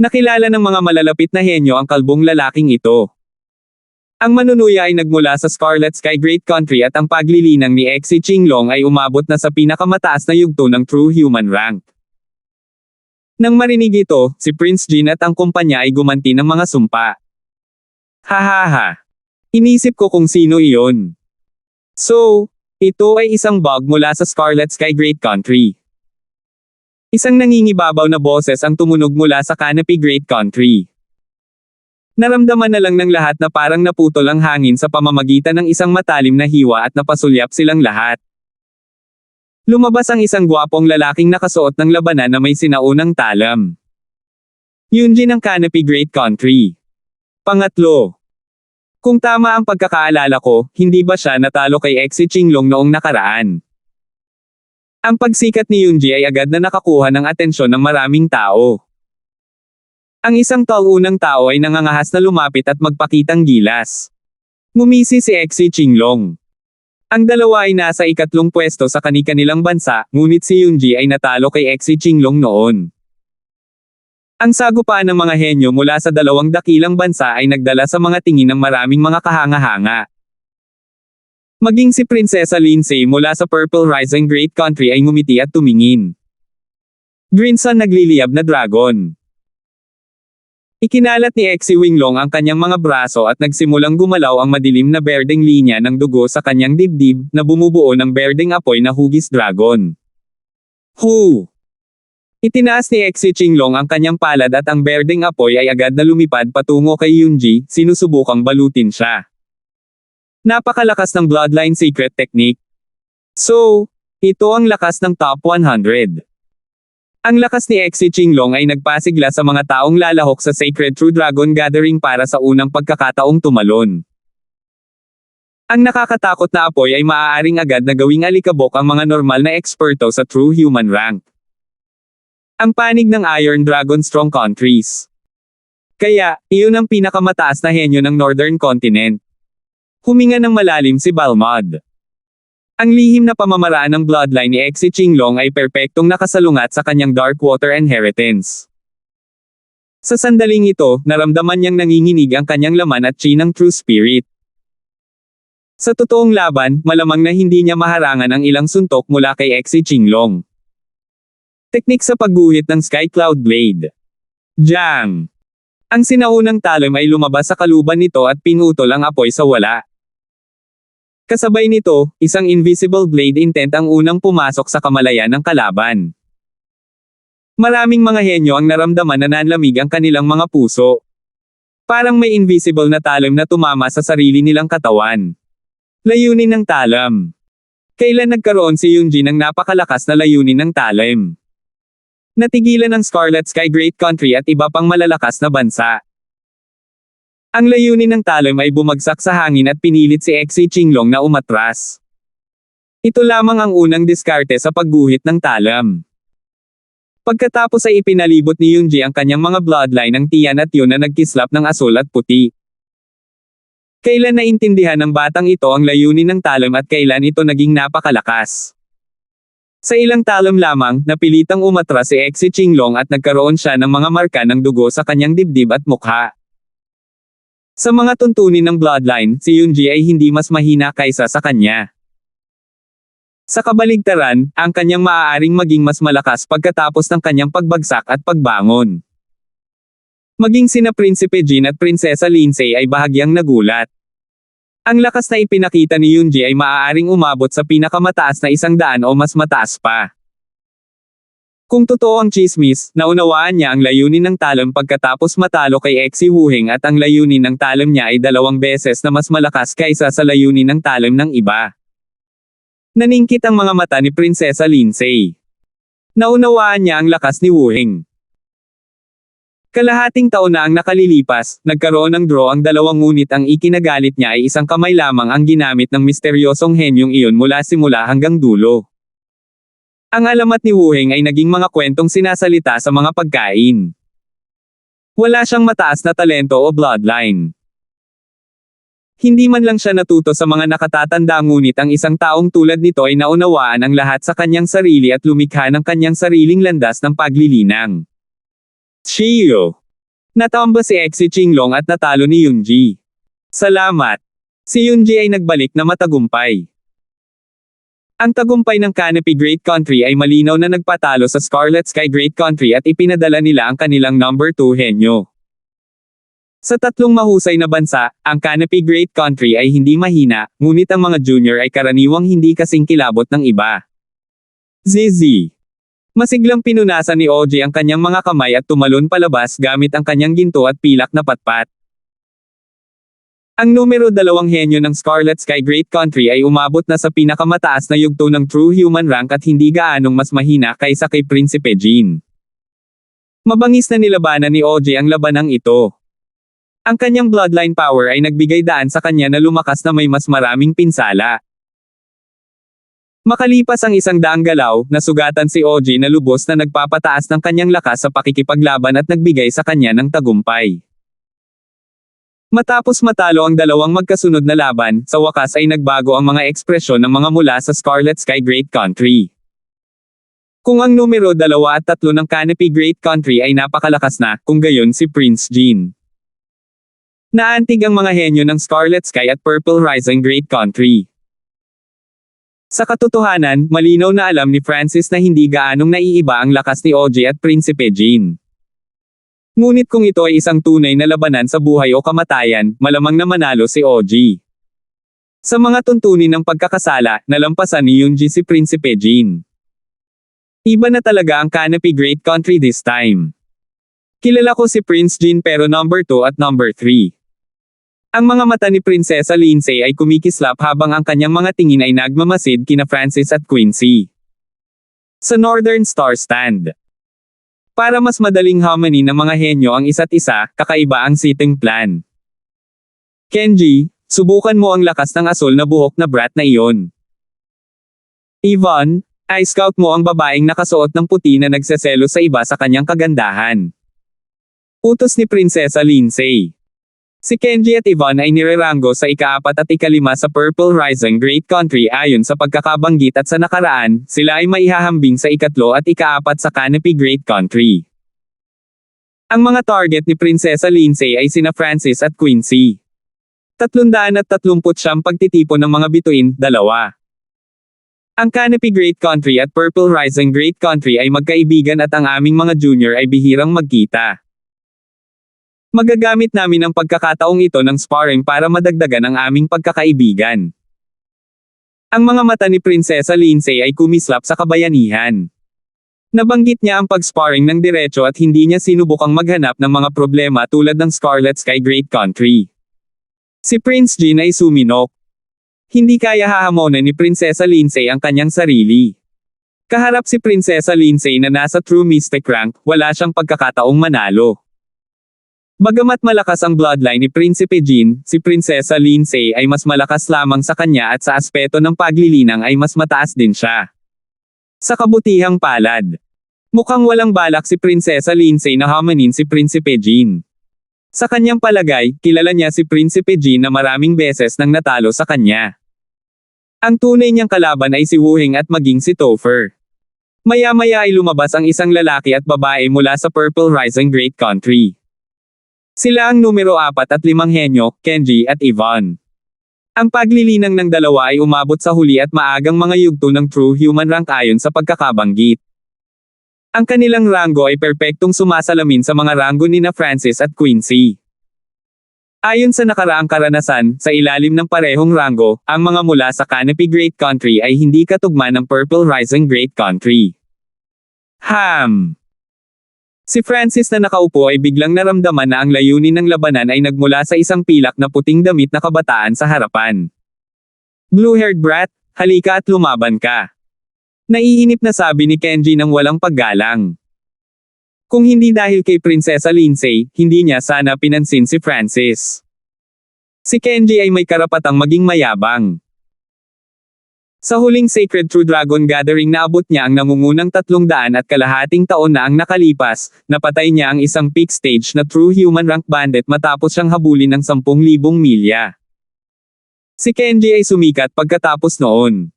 Nakilala ng mga malalapit na henyo ang kalbong lalaking ito. Ang manunuya ay nagmula sa Scarlet Sky Great Country at ang paglilinang ni Exi Qinglong ay umabot na sa pinakamataas na yugto ng True Human rank. Nang marinig ito, si Prince Jin at ang kumpanya ay gumanti ng mga sumpa. Hahaha. Inisip ko kung sino iyon. So, ito ay isang bug mula sa Scarlet Sky Great Country. Isang nangingibabaw na boses ang tumunog mula sa Canopy Great Country. Naramdaman na lang ng lahat na parang naputol ang hangin sa pamamagitan ng isang matalim na hiwa at napasulyap silang lahat. Lumabas ang isang gwapong lalaking nakasuot ng labanan na may sinaunang talam. Yunjin ng Canopy Great Country. Pangatlo. Kung tama ang pagkakaalala ko, hindi ba siya natalo kay Exi Qinglong noong nakaraan? Ang pagsikat ni Yunji ay agad na nakakuha ng atensyon ng maraming tao. Ang isang taunang tao ay nangangahas na lumapit at magpakitang gilas. Ngumisi si Exi Qinglong. Ang dalawa ay nasa ikatlong pwesto sa kani-kanilang bansa, ngunit si Yunji ay natalo kay Exi Qinglong noon. Ang sagupaan ng mga henyo mula sa dalawang dakilang bansa ay nagdala sa mga tingin ng maraming mga kahanga-hanga. Maging si Prinsesa Lindsay mula sa Purple Rising Great Country ay ngumiti at tumingin. Greenson nagliliyab na dragon. Ikinalat ni Exi Winglong ang kanyang mga braso at nagsimulang gumalaw ang madilim na berdeng linya ng dugo sa kanyang dibdib, na bumubuo ng berdeng apoy na hugis dragon. Hu! Itinaas ni Exi Qinglong ang kanyang palad at ang berdeng apoy ay agad na lumipad patungo kay Yunji, sinusubukang balutin siya. Napakalakas ng Bloodline Secret Technique. So, ito ang lakas ng Top 100. Ang lakas ni Exi Qinglong ay nagpasigla sa mga taong lalahok sa Sacred True Dragon Gathering para sa unang pagkakataong tumalon. Ang nakakatakot na apoy ay maaaring agad na gawing alikabok ang mga normal na eksperto sa True Human rank. Ang panig ng Iron Dragon Strong Countries. Kaya, iyon ang pinakamataas na henyo ng Northern Continent. Huminga ng malalim si Balmod. Ang lihim na pamamaraan ng bloodline ni Exi Qinglong ay perpektong nakasalungat sa kanyang Darkwater inheritance. Sa sandaling ito, naramdaman niyang nanginginig ang kanyang laman at chi ng True Spirit. Sa totoong laban, malamang na hindi niya maharangan ang ilang suntok mula kay Exi Qinglong. Teknik sa pagguhit ng Sky Cloud Blade. Jang! Ang sinaunang talim ay lumabas sa kaluban nito at pinutol ang apoy sa wala. Kasabay nito, isang invisible blade intent ang unang pumasok sa kamalayan ng kalaban. Maraming mga henyo ang naramdaman na nanlamig ang kanilang mga puso. Parang may invisible na talim na tumama sa sarili nilang katawan. Layunin ng talam. Kailan nagkaroon si Yunji ng napakalakas na layunin ng talim? Natigilan ng Scarlet Sky Great Country at iba pang malalakas na bansa. Ang layunin ng talim ay bumagsak sa hangin at pinilit si Exi Qinglong na umatras. Ito lamang ang unang diskarte sa pagguhit ng talim. Pagkatapos ay ipinalibot ni Yunji ang kanyang mga bloodline ng tiyan at yun na nagkislap ng asul at puti. Kailan naintindihan ng batang ito ang layunin ng talim at kailan ito naging napakalakas? Sa ilang talim lamang, napilitang umatras si Exi Qinglong at nagkaroon siya ng mga marka ng dugo sa kanyang dibdib at mukha. Sa mga tuntunin ng bloodline, si Yunji ay hindi mas mahina kaysa sa kanya. Sa kabaligtaran, ang kanyang maaaring maging mas malakas pagkatapos ng kanyang pagbagsak at pagbangon. Maging sina Prinsipe Jin at Prinsesa Lindsay ay bahagyang nagulat. Ang lakas na ipinakita ni Yunji ay maaaring umabot sa pinakamataas na 100 o mas mataas pa. Kung totoo ang chismis, naunawaan niya ang layunin ng talim pagkatapos matalo kay Exi Wuheng at ang layunin ng talim niya ay 2 beses na mas malakas kaysa sa layunin ng talim ng iba. Naningkit ang mga mata ni Prinsesa Lindsay. Naunawaan niya ang lakas ni Wuheng. Kalahating taon na ang nakalilipas, nagkaroon ng draw ang 2 ngunit ang ikinagalit niya ay isang kamay lamang ang ginamit ng misteryosong henyong iyon mula simula hanggang dulo. Ang alamat ni Wuheng ay naging mga kwentong sinasalita sa mga pagkain. Wala siyang mataas na talento o bloodline. Hindi man lang siya natuto sa mga nakatatanda ngunit ang isang taong tulad nito ay naunawaan ang lahat sa kanyang sarili at lumikha ng kanyang sariling landas ng paglilinang. Chiyo! Natamba si Exi Qinglong at natalo ni Yunji. Salamat. Si Yoonji ay nagbalik na matagumpay. Ang tagumpay ng Canopy Great Country ay malinaw na nagpatalo sa Scarlet Sky Great Country at ipinadala nila ang kanilang number 2 henyo. Sa tatlong mahusay na bansa, ang Canopy Great Country ay hindi mahina, ngunit ang mga junior ay karaniwang hindi kasing kilabot ng iba. ZZ. Masiglang pinunasan ni OG ang kanyang mga kamay at tumalon palabas gamit ang kanyang ginto at pilak na patpat. Ang numero 2 henyo ng Scarlet Sky Great Country ay umabot na sa pinakamataas na yugto ng True Human rank at hindi gaanong mas mahina kaysa kay Prinsipe Jin. Mabangis na nilabanan ni OG ang labanang ito. Ang kanyang bloodline power ay nagbigay daan sa kanya na lumakas na may mas maraming pinsala. Makalipas ang 100 galaw, nasugatan si OG na lubos na nagpapataas ng kanyang lakas sa pakikipaglaban at nagbigay sa kanya ng tagumpay. Matapos matalo ang dalawang magkasunod na laban, sa wakas ay nagbago ang mga ekspresyon ng mga mula sa Scarlet Sky Great Country. Kung ang numero 2 at 3 ng Canopy Great Country ay napakalakas na, kung gayon si Prince Jin. Naantig ang mga henyo ng Scarlet Sky at Purple Rising Great Country. Sa katotohanan, malinaw na alam ni Francis na hindi gaanong naiiba ang lakas ni OG at Prinsipe Jin. Ngunit kung ito ay isang tunay na labanan sa buhay o kamatayan, malamang na manalo si OG. Sa mga tuntunin ng pagkakasala, nalampasan ni Yoonji si Prinsipe Jin. Iba na talaga ang Canopy Great Country this time. Kilala ko si Prince Jin pero number 2 at number 3. Ang mga mata ni Prinsesa Lindsay ay kumikislap habang ang kanyang mga tingin ay nagmamasid kina Francis at Quincy. Sa Northern Star Stand. Para mas madaling harmony ng mga henyo ang isa't isa, kakaiba ang seating plan. Kenji, subukan mo ang lakas ng asul na buhok na brat na iyon. Yvonne, i-scout mo ang babaeng nakasuot ng puti na nagseselo sa iba sa kanyang kagandahan. Utos ni Prinsesa Lindsay. Si Kenji at Yvonne ay nirerango sa ika-4 at ika-5 sa Purple Rising Great Country ayon sa pagkakabanggit at sa nakaraan, sila ay maihahambing sa ika-3 at ika-4 sa Canopy Great Country. Ang mga target ni Prinsesa Lindsay ay sina Francis at Quincy. 339 pagtitipon ng mga bituin, 2. Ang Canopy Great Country at Purple Rising Great Country ay magkaibigan at ang aming mga junior ay bihirang magkita. Magagamit namin ang pagkakataong ito ng sparring para madagdagan ang aming pagkakaibigan. Ang mga mata ni Prinsesa Lindsay ay kumislap sa kabayanihan. Nabanggit niya ang pag-sparring ng diretso at hindi niya sinubukang maghanap ng mga problema tulad ng Scarlet Sky Great Country. Si Prince Jin ay suminok. Hindi kaya hahamonan ni Prinsesa Lindsay ang kanyang sarili. Kaharap si Prinsesa Lindsay na nasa True Mystic rank, wala siyang pagkakataong manalo. Bagamat malakas ang bloodline ni Prinsipe Jin, si Prinsesa Lindsay ay mas malakas lamang sa kanya at sa aspeto ng paglilinang ay mas mataas din siya. Sa kabutihang palad. Mukhang walang balak si Prinsesa Lindsay na hamanin si Prinsipe Jin. Sa kanyang palagay, kilala niya si Prinsipe Jin na maraming beses nang natalo sa kanya. Ang tunay niyang kalaban ay si Wu Hing at maging si Topher. Maya-maya ay lumabas ang isang lalaki at babae mula sa Purple Rising Great Country. Sila ang numero 4 at 5 henyo, Kenji at Yvonne. Ang paglilinang ng dalawa ay umabot sa huli at maagang mga yugto ng True Human rank ayon sa pagkakabanggit. Ang kanilang ranggo ay perpektong sumasalamin sa mga ranggo ni na Francis at Quincy. Ayon sa nakaraang karanasan, sa ilalim ng parehong ranggo, ang mga mula sa Canopy Great Country ay hindi katugma ng Purple Rising Great Country. Si Francis na nakaupo ay biglang naramdaman na ang layunin ng labanan ay nagmula sa isang pilak na puting damit na kabataan sa harapan. Blue-haired brat, halika at lumaban ka. Naiinip na sabi ni Kenji nang walang paggalang. Kung hindi dahil kay Prinsesa Lindsay, hindi niya sana pinansin si Francis. Si Kenji ay may karapatang maging mayabang. Sa huling Sacred True Dragon Gathering naabot niya ang nangungunang 300 taon na ang nakalipas, napatay niya ang isang peak stage na True Human rank bandit matapos siyang habulin ng 10,000 milya. Si Kenji ay sumikat pagkatapos noon.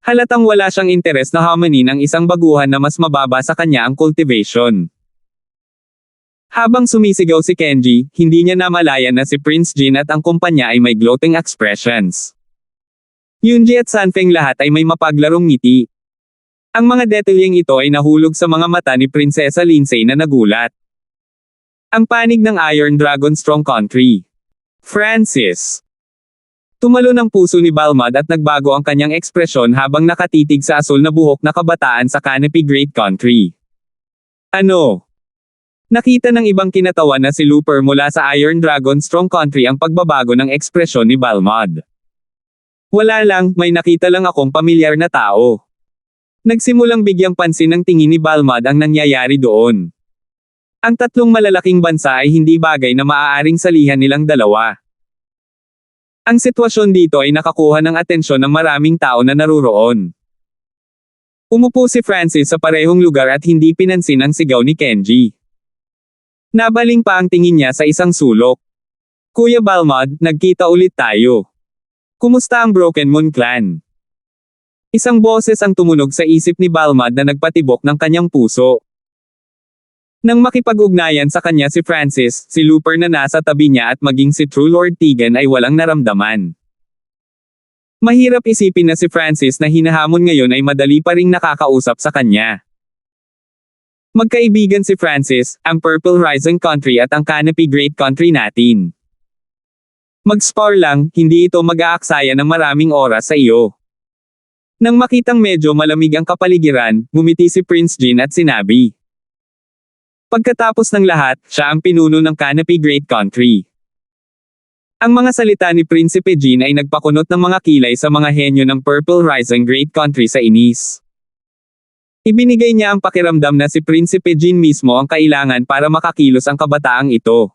Halatang wala siyang interes na hamanin ang isang baguhan na mas mababa sa kanya ang cultivation. Habang sumisigaw si Kenji, hindi niya namalayan na si Prince Jin at ang kumpanya ay may gloating expressions. Yoonji at Sanfeng lahat ay may mapaglarong ngiti. Ang mga detalyeng ito ay nahulog sa mga mata ni Prinsesa Lindsay na nagulat. Ang panig ng Iron Dragon Strong Country. Francis. Tumalo ng puso ni Balmud at nagbago ang kanyang ekspresyon habang nakatitig sa asul na buhok na kabataan sa Canopy Great Country. Ano? Nakita ng ibang kinatawan na si Looper mula sa Iron Dragon Strong Country ang pagbabago ng ekspresyon ni Balmud. Wala lang, may nakita lang akong pamilyar na tao. Nagsimulang bigyang pansin ng tingin ni Balmud ang nangyayari doon. Ang tatlong malalaking bansa ay hindi bagay na maaaring salihan nilang dalawa. Ang sitwasyon dito ay nakakuha ng atensyon ng maraming tao na naruroon. Umupo si Francis sa parehong lugar at hindi pinansin ang sigaw ni Kenji. Nabaling pa ang tingin niya sa isang sulok. Kuya Balmud, nagkita ulit tayo. Kumusta ang Broken Moon Clan? Isang boses ang tumunog sa isip ni Balmud na nagpatibok ng kanyang puso. Nang makipag-ugnayan sa kanya si Francis, si Looper na nasa tabi niya at maging si True Lord Tegan ay walang naramdaman. Mahirap isipin na si Francis na hinahamon ngayon ay madali pa ring nakakausap sa kanya. Magkaibigan si Francis, ang Purple Rising Country at ang Canopy Great Country natin. Mag-spar lang, hindi ito mag-aaksaya ng maraming oras sa iyo. Nang makitang medyo malamig ang kapaligiran, ngumiti si Prince Jin at sinabi. Pagkatapos ng lahat, siya ang pinuno ng Canopy Great Country. Ang mga salita ni Prinsipe Jin ay nagpakunot ng mga kilay sa mga henyo ng Purple Rising Great Country sa inis. Ibinigay niya ang pakiramdam na si Prinsipe Jin mismo ang kailangan para makakilos ang kabataang ito.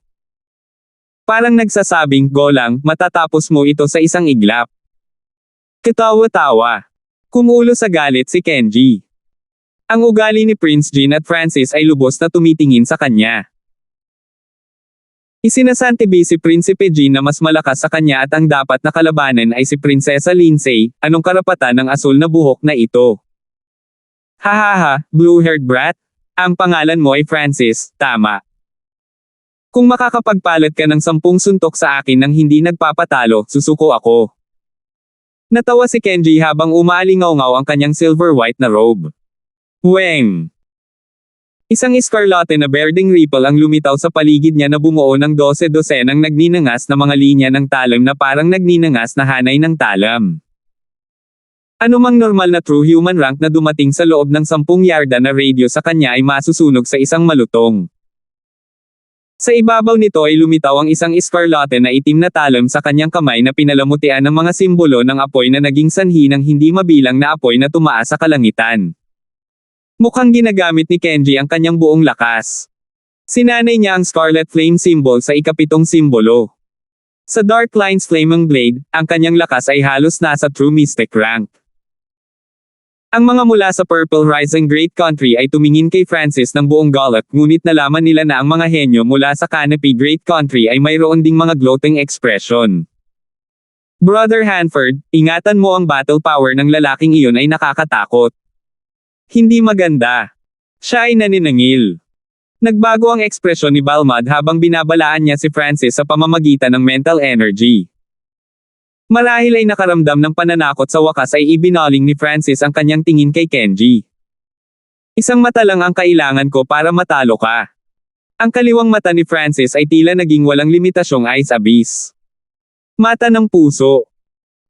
Parang nagsasabing, go lang, matatapos mo ito sa isang iglap. Katawa-tawa. Kumulo sa galit si Kenji. Ang ugali ni Prince Jin at Francis ay lubos na tumitingin sa kanya. Isinasantibi si Prinsipe Jin na mas malakas sa kanya at ang dapat na kalabanan ay si Prinsesa Lindsay, anong karapatan ng asul na buhok na ito? Hahaha, blue-haired brat? Ang pangalan mo ay Francis, tama. Kung makakapagpalat ka ng 10 suntok sa akin nang hindi nagpapatalo, susuko ako. Natawa si Kenji habang umaalingaw-ngaw ang kanyang silver-white na robe. Weng! Isang iskarlate na berdeng ripple ang lumitaw sa paligid niya na bumuo ng 12-dosenang nagninangas na mga linya ng talam na parang nagninangas na hanay ng talam. Anumang normal na true human rank na dumating sa loob ng 10 yarda na radio sa kanya ay masusunog sa isang malutong. Sa ibabaw nito ay lumitaw ang isang iskarlate na itim na talam sa kanyang kamay na pinalamutian ng mga simbolo ng apoy na naging sanhi ng hindi mabilang na apoy na tumaas sa kalangitan. Mukhang ginagamit ni Kenji ang kanyang buong lakas. Sinanay niya ang Scarlet Flame symbol sa ikapitong simbolo. Sa Dark Lines Flaming Blade, ang kanyang lakas ay halos nasa True Mystic rank. Ang mga mula sa Purple Rising Great Country ay tumingin kay Francis ng buong galak ngunit nalaman nila na ang mga henyo mula sa Canopy Great Country ay mayroon ding mga gloating expression. Brother Hanford, ingatan mo ang battle power ng lalaking iyon ay nakakatakot. Hindi maganda. Siya ay naninangil. Nagbago ang ekspresyon ni Balmud habang binabalaan niya si Francis sa pamamagitan ng mental energy. Marahil ay nakaramdam ng pananakot sa wakas ay ibinaling ni Francis ang kanyang tingin kay Kenji. Isang mata lang ang kailangan ko para matalo ka. Ang kaliwang mata ni Francis ay tila naging walang limitasyong ice abyss. Mata ng puso.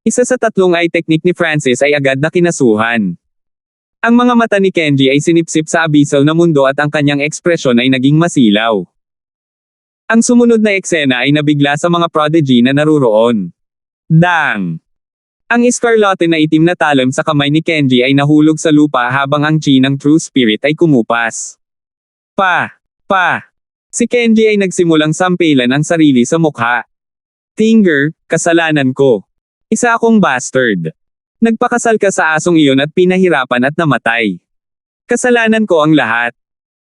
Isa sa tatlong eye technique ni Francis ay agad na kinasuhan. Ang mga mata ni Kenji ay sinipsip sa abyssal na mundo at ang kanyang ekspresyon ay naging masilaw. Ang sumunod na eksena ay nabigla sa mga prodigy na naruroon. Dang! Ang iskarlate na itim na talam sa kamay ni Kenji ay nahulog sa lupa habang ang chi ng True Spirit ay kumupas. Si Kenji ay nagsimulang sampilan ang sarili sa mukha. Tinger, kasalanan ko. Isa akong bastard. Nagpakasal ka sa asong iyon at pinahirapan at namatay. Kasalanan ko ang lahat.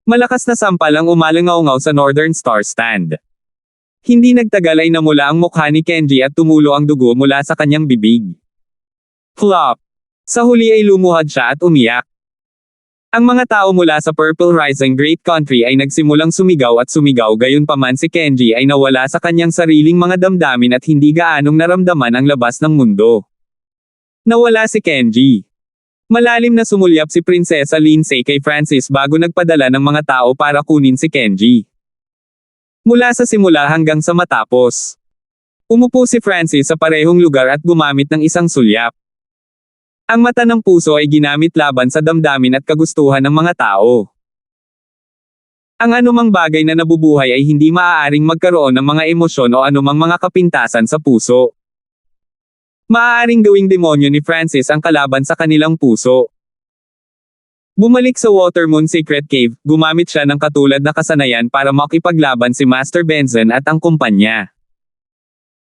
Malakas na sampal ang umalangaw-ngaw sa Northern Star Stand. Hindi nagtagal ay namula ang mukha ni Kenji at tumulo ang dugo mula sa kanyang bibig. Flop! Sa huli ay lumuhad siya at umiyak. Ang mga tao mula sa Purple Rising Great Country ay nagsimulang sumigaw at sumigaw, gayunpaman si Kenji ay nawala sa kanyang sariling mga damdamin at hindi gaanong naramdaman ang labas ng mundo. Nawala si Kenji. Malalim na sumulyap si Prinsesa Lindsay kay Francis bago nagpadala ng mga tao para kunin si Kenji. Mula sa simula hanggang sa matapos. Umupo si Francis sa parehong lugar at gumamit ng isang sulyap. Ang mata ng puso ay ginamit laban sa damdamin at kagustuhan ng mga tao. Ang anumang bagay na nabubuhay ay hindi maaaring magkaroon ng mga emosyon o anumang mga kapintasan sa puso. Maaaring gawing demonyo ni Francis ang kalaban sa kanilang puso. Bumalik sa Watermoon Secret Cave, gumamit siya ng katulad na kasanayan para makipaglaban si Master Benson at ang kumpanya.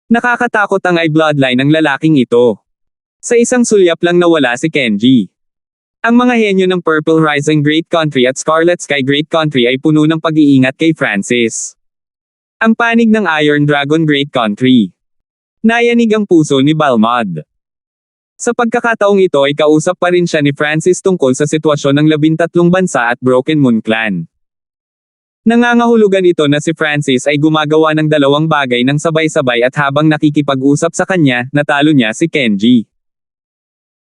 Nakakatakot ang eye bloodline ng lalaking ito. Sa isang sulyap lang nawala si Kenji. Ang mga henyo ng Purple Rising Great Country at Scarlet Sky Great Country ay puno ng pag-iingat kay Francis. Ang panig ng Iron Dragon Great Country. Nayanig ang puso ni Balmond. Sa pagkakataong ito ay kausap pa rin siya ni Francis tungkol sa sitwasyon ng 13 bansa at Broken Moon Clan. Nangangahulugan ito na si Francis ay gumagawa ng dalawang bagay ng sabay-sabay at habang nakikipag-usap sa kanya, natalo niya si Kenji.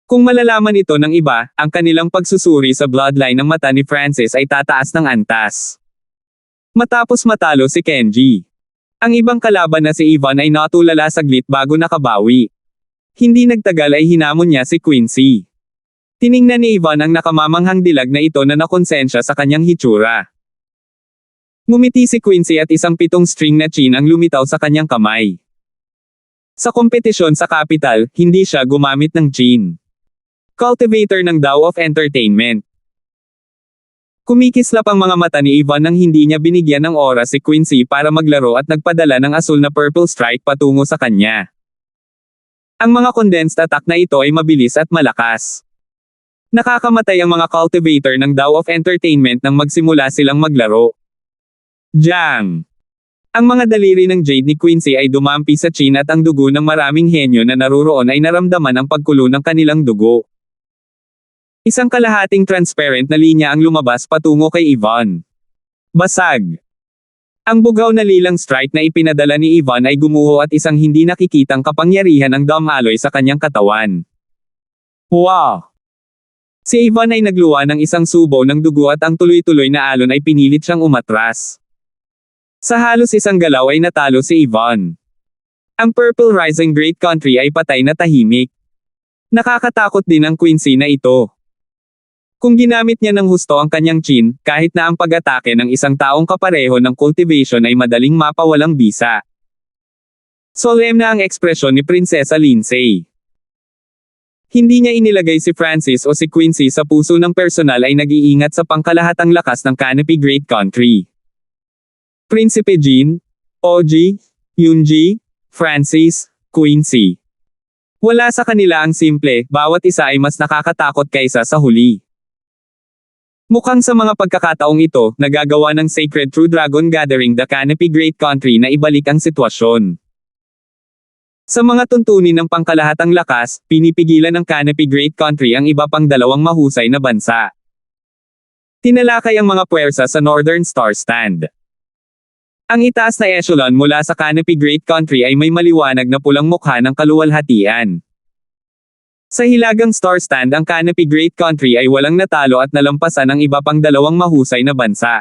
Kung malalaman ito ng iba, ang kanilang pagsusuri sa bloodline ng mata ni Francis ay tataas ng antas. Matapos matalo si Kenji. Ang ibang kalaban na si Ivan ay natulala saglit bago nakabawi. Hindi nagtagal ay hinamon niya si Quincy. Tiningnan ni Ivan ang nakamamanghang dilag na ito na nakonsensya sa kanyang hitsura. Ngumiti si Quincy at isang 7 string na chin ang lumitaw sa kanyang kamay. Sa kompetisyon sa capital, hindi siya gumamit ng chin. Cultivator ng Tao of Entertainment. Kumikislap ang mga mata ni Ivan nang hindi niya binigyan ng oras si Quincy para maglaro at nagpadala ng asul na purple strike patungo sa kanya. Ang mga condensed attack na ito ay mabilis at malakas. Nakakamatay ang mga cultivator ng Tao of Entertainment nang magsimula silang maglaro. Jang! Ang mga daliri ng Jade ni Quincy ay dumampi sa chin at ang dugo ng maraming henyo na naruroon ay naramdaman ang pagkulo ng kanilang dugo. Isang kalahating transparent na linya ang lumabas patungo kay Ivan. Basag! Ang bugaw na lilang strike na ipinadala ni Ivan ay gumuho at isang hindi nakikitang kapangyarihan ng Dom Alloy sa kanyang katawan. Wow! Si Ivan ay nagluwa ng isang subo ng dugo at ang tuloy-tuloy na alon ay pinilit siyang umatras. Sa halos isang galaw ay natalo si Ivan. Ang Purple Rising Great Country ay patay na tahimik. Nakakatakot din ang Quincy na ito. Kung ginamit niya ng husto ang kanyang chin, kahit na ang pag-atake ng isang taong kapareho ng cultivation ay madaling mapawalang bisa. Solemn na ang ekspresyon ni Prinsesa Lindsay. Hindi niya inilagay si Francis o si Quincy sa puso ng personal ay nag-iingat sa pangkalahatang lakas ng Canopy Great Country. Prinsipe Jean, Oji, Yunji, Francis, Quincy. Wala sa kanila ang simple, bawat isa ay mas nakakatakot kaysa sa huli. Mukhang sa mga pagkakataong ito, nagagawa ng Sacred True Dragon Gathering the Canopy Great Country na ibalik ang sitwasyon. Sa mga tuntunin ng pangkalahatang lakas, pinipigilan ng Canopy Great Country ang iba pang dalawang mahusay na bansa. Tinalakay ang mga puwersa sa Northern Star Stand. Ang itaas na echelon mula sa Canopy Great Country ay may maliwanag na pulang mukha ng kaluwalhatian. Sa Hilagang Star Stand ang Canopy Great Country ay walang natalo at nalampasan ang iba pang dalawang mahusay na bansa.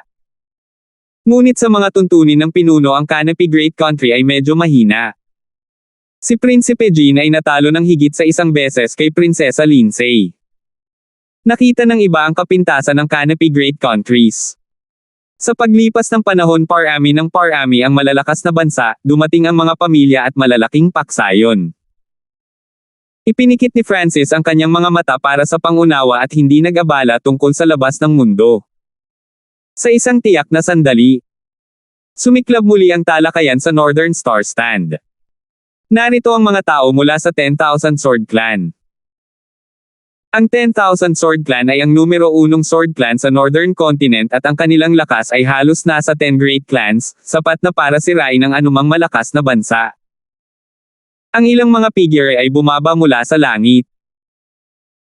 Ngunit sa mga tuntunin ng pinuno ang Canopy Great Country ay medyo mahina. Si Prinsipe Jean ay natalo ng higit sa isang beses kay Prinsesa Lindsay. Nakita ng iba ang kapintasan ng Canopy Great Countries. Sa paglipas ng panahon parami ng parami ang malalakas na bansa, dumating ang mga pamilya at malalaking paksayon. Ipinikit ni Francis ang kanyang mga mata para sa pangunawa at hindi nag-abala tungkol sa labas ng mundo. Sa isang tiyak na sandali, sumiklab muli ang talakayan sa Northern Star Stand. Narito ang mga tao mula sa 10,000 Sword Clan. Ang 10,000 Sword Clan ay ang numero 1 Sword Clan sa Northern Continent at ang kanilang lakas ay halos nasa 10 Great Clans, sapat na para sirain ang anumang malakas na bansa. Ang ilang mga figure ay bumaba mula sa langit.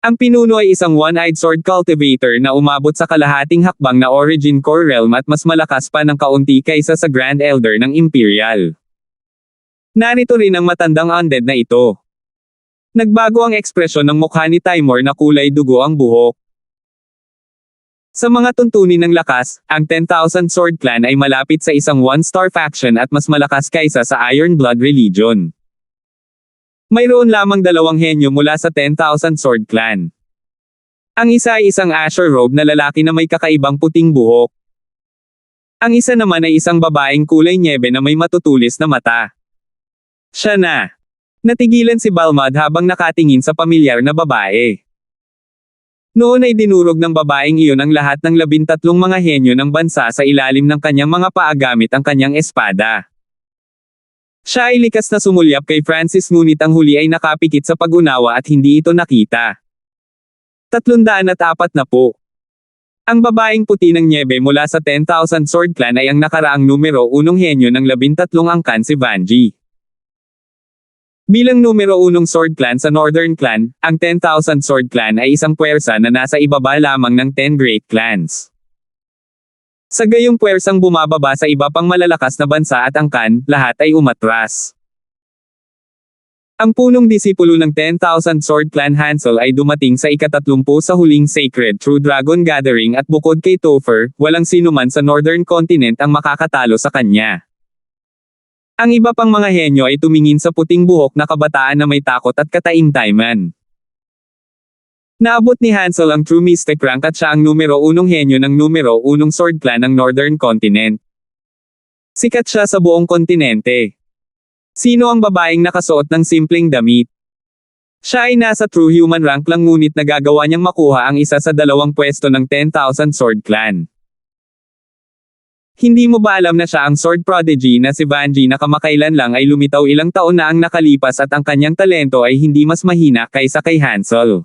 Ang pinuno ay isang one-eyed sword cultivator na umabot sa kalahating hakbang na Origin Core Realm at mas malakas pa ng kaunti kaysa sa Grand Elder ng Imperial. Narito rin ang matandang undead na ito. Nagbago ang ekspresyon ng mukha ni Timur na kulay dugo ang buhok. Sa mga tuntunin ng lakas, ang 10,000 Sword Clan ay malapit sa isang one-star faction at mas malakas kaysa sa Iron Blood Religion. Mayroon lamang 2 henyo mula sa 10,000 Sword Clan. Ang isa ay isang Azure Robe na lalaki na may kakaibang puting buhok. Ang isa naman ay isang babaeng kulay nyebe na may matutulis na mata. Siya na. Natigilan si Balmud habang nakatingin sa pamilyar na babae. Noon ay dinurog ng babaeng iyon ang lahat ng 13 mga henyo ng bansa sa ilalim ng kanyang mga paa gamit ang kanyang espada. Siya ay likas na sumulyap kay Francis ngunit ang huli ay nakapikit sa pag-unawa at hindi ito nakita. 340. Ang babaeng puti ng nyebe mula sa 10,000 Sword Clan ay ang nakaraang numero 1 henyo ng 13 angkan si Vanji. Bilang numero 1 Sword Clan sa Northern Clan, ang 10,000 Sword Clan ay isang puwersa na nasa ibaba lamang ng 10 Great Clans. Sa gayong puwersang bumababa sa iba pang malalakas na bansa at angkan, lahat ay umatras. Ang punong disipulo ng 10,000 Sword Clan Hansel ay dumating sa ika-30 sa huling Sacred True Dragon Gathering at bukod kay Topher, walang sinuman sa Northern Continent ang makakatalo sa kanya. Ang iba pang mga henyo ay tumingin sa puting buhok na kabataan na may takot at kataimtayman. Naabot ni Hansel ang True Mystic rank at siya ang numero 1 henyo ng numero 1 Sword Clan ng Northern Continent. Sikat siya sa buong kontinente. Sino ang babaeng nakasuot ng simpleng damit? Siya ay nasa True Human rank lang ngunit nagagawa niyang makuha ang isa sa 2 pwesto ng 10,000 Sword Clan. Hindi mo ba alam na siya ang Sword Prodigy na si Vanji na kamakailan lang ay lumitaw ilang taon na ang nakalipas at ang kanyang talento ay hindi mas mahina kaysa kay Hansel?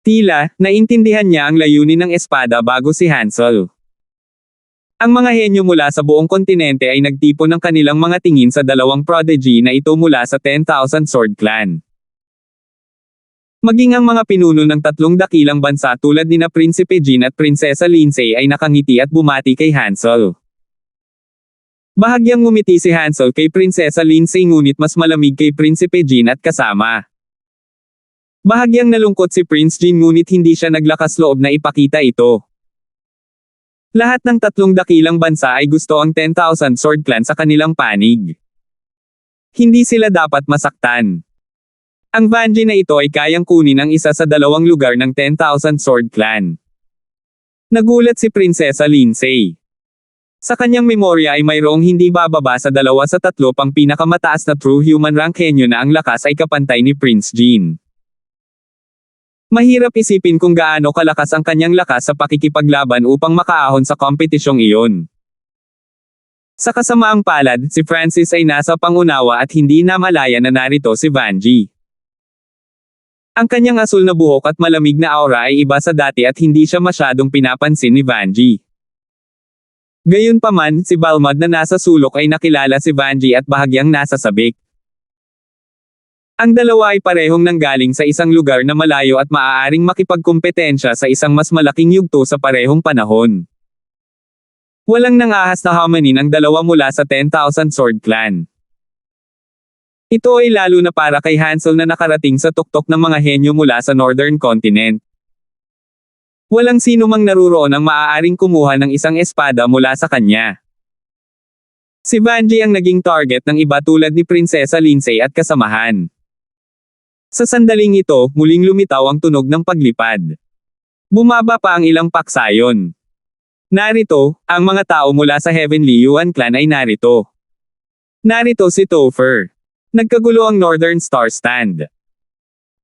Tila, naintindihan niya ang layunin ng espada bago si Hansel. Ang mga henyo mula sa buong kontinente ay nagtipon ng kanilang mga tingin sa 2 prodigy na ito mula sa 10,000 Sword Clan. Maging ang mga pinuno ng 3 dakilang bansa tulad nina Prinsipe Jean at Prinsesa Lindsay ay nakangiti at bumati kay Hansel. Bahagyang ngumiti si Hansel kay Prinsesa Lindsay ngunit mas malamig kay Prinsipe Jean at kasama. Bahagyang nalungkot si Prince Jean ngunit hindi siya naglakas loob na ipakita ito. Lahat ng 3 dakilang bansa ay gusto ang 10,000 Sword Clan sa kanilang panig. Hindi sila dapat masaktan. Ang Vanji na ito ay kayang kunin ang isa sa 2 lugar ng 10,000 Sword Clan. Nagulat si Prinsesa Lindsay. Sa kanyang memorya ay mayroong hindi bababa sa 2 sa 3 pang pinakamataas na True Human rank henyo na ang lakas ay kapantay ni Prince Jean. Mahirap isipin kung gaano kalakas ang kanyang lakas sa pakikipaglaban upang makaahon sa kompetisyong iyon. Sa kasamaang palad, si Francis ay nasa pangunawa at hindi namalaya na narito si Vanji. Ang kanyang asul na buhok at malamig na aura ay iba sa dati at hindi siya masyadong pinapansin ni Vanji. Gayunpaman, si Balmud na nasa sulok ay nakilala si Vanji at bahagyang nasa sabik. Ang dalawa ay parehong nanggaling sa isang lugar na malayo at maaaring makipagkumpetensya sa isang mas malaking yugto sa parehong panahon. Walang nangahas na hamanin ang dalawa mula sa 10,000 Sword Clan. Ito ay lalo na para kay Hansel na nakarating sa tuktok ng mga henyo mula sa Northern Continent. Walang sino mang naruroon ang maaaring kumuha ng isang espada mula sa kanya. Si Vanji ang naging target ng iba tulad ni Prinsesa Lindsay at kasamahan. Sa sandaling ito, muling lumitaw ang tunog ng paglipad. Bumaba pa ang ilang paksayon. Narito, ang mga tao mula sa Heavenly Yuan Clan ay narito. Narito si Topher. Nagkagulo ang Northern Star Stand.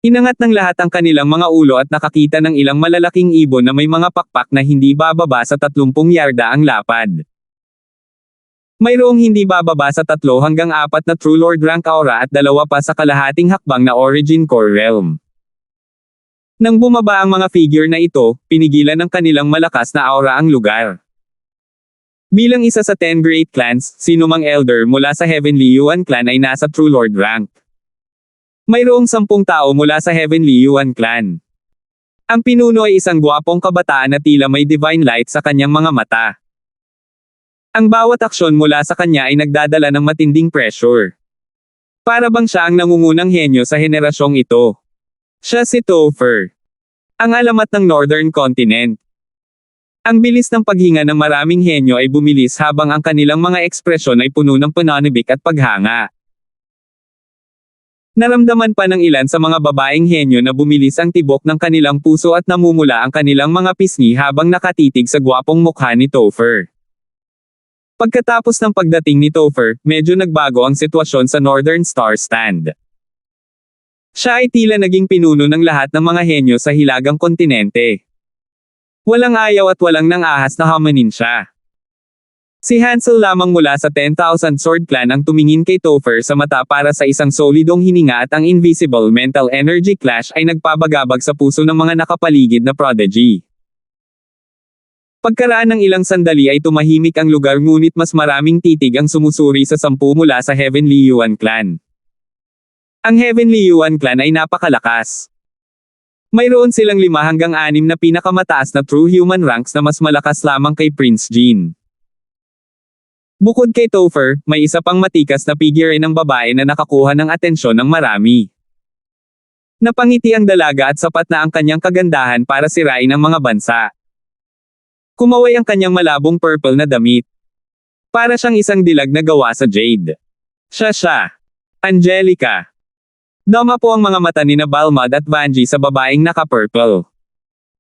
Inangat ng lahat ang kanilang mga ulo at nakakita ng ilang malalaking ibon na may mga pakpak na hindi bababa sa 30 yarda ang lapad. Mayroong hindi bababa sa 3 hanggang 4 na True Lord rank aura at 2 pa sa kalahating hakbang na Origin Core Realm. Nang bumaba ang mga figure na ito, pinigilan ng kanilang malakas na aura ang lugar. Bilang isa sa 10 Great Clans, sinumang elder mula sa Heavenly Yuan Clan ay nasa True Lord rank. Mayroong 10 tao mula sa Heavenly Yuan clan. Ang pinuno ay isang gwapong kabataan na tila may divine light sa kanyang mga mata. Ang bawat aksyon mula sa kanya ay nagdadala ng matinding pressure. Para bang siya ang nangungunang henyo sa henerasyong ito. Siya si Topher. Ang alamat ng Northern Continent. Ang bilis ng paghinga ng maraming henyo ay bumilis habang ang kanilang mga ekspresyon ay puno ng pananabik at paghanga. Naramdaman pa ng ilan sa mga babaeng henyo na bumilis ang tibok ng kanilang puso at namumula ang kanilang mga pisngi habang nakatitig sa gwapong mukha ni Topher. Pagkatapos ng pagdating ni Topher, medyo nagbago ang sitwasyon sa Northern Star Stand. Siya ay tila naging pinuno ng lahat ng mga henyo sa hilagang kontinente. Walang ayaw at walang nang-ahas na hamanin siya. Si Hansel lamang mula sa 10,000 Sword Clan ang tumingin kay Topher sa mata para sa isang solidong hininga at ang invisible mental energy clash ay nagpabagabag sa puso ng mga nakapaligid na prodigy. Pagkaraan ng ilang sandali ay tumahimik ang lugar ngunit mas maraming titig ang sumusuri sa 10 mula sa Heavenly Yuan clan. Ang Heavenly Yuan clan ay napakalakas. Mayroon silang 5 hanggang 6 na pinakamataas na true human ranks na mas malakas lamang kay Prince Jean. Bukod kay Topher, may isa pang matikas na figure ng babae na nakakuha ng atensyon ng marami. Napangiti ang dalaga at sapat na ang kanyang kagandahan para sirain ang mga bansa. Kumaway ang kanyang malabong purple na damit. Para siyang isang dilag na gawa sa jade. Siya. Angelica. Dama po ang mga mata ni Balmud at Vanji sa babaeng naka-purple.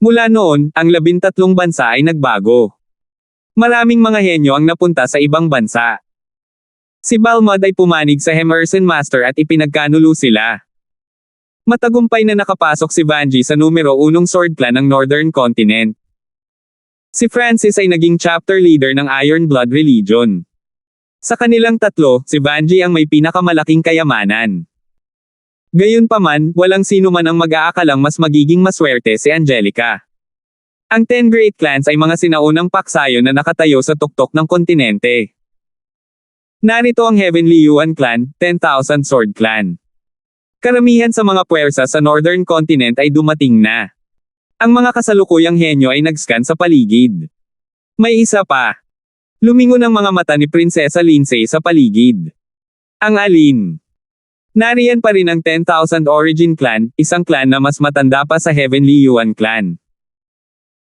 Mula noon, ang 13 bansa ay nagbago. Maraming mga henyo ang napunta sa ibang bansa. Si Balmud ay pumanig sa Emerson Master at ipinagkanulo sila. Matagumpay na nakapasok si Vanji sa numero 1 Sword Clan ng Northern Continent. Si Francis ay naging chapter leader ng Iron Blood Religion. Sa kanilang tatlo, si Vanji ang may pinakamalaking kayamanan. Gayunpaman, walang sino man ang mag-aakalang mas magiging maswerte si Angelica. Ang 10 Great Clans ay mga sinaunang paksayon na nakatayo sa tuktok ng kontinente. Narito ang Heavenly Yuan Clan, 10,000 Sword Clan. Karamihan sa mga puwersa sa Northern Continent ay dumating na. Ang mga kasalukuyang henyo ay nag-scan sa paligid. May isa pa. Lumingon ang mga mata ni Prinsesa Lindsay sa paligid. Ang alin? Nariyan pa rin ang 10,000 Origin Clan, isang clan na mas matanda pa sa Heavenly Yuan Clan.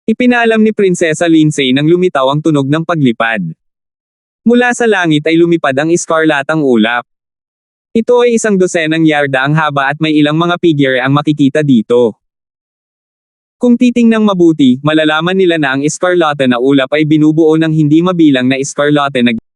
Ipinaalam ni Prinsesa Lindsay nang lumitaw ang tunog ng paglipad. Mula sa langit ay lumipad ang iskarlatang ulap. Ito ay 12 yarda ang haba at may ilang mga figure ang makikita dito. Kung titingnang mabuti, malalaman nila na ang iskarlata na ulap ay binubuo ng hindi mabilang na iskarlata na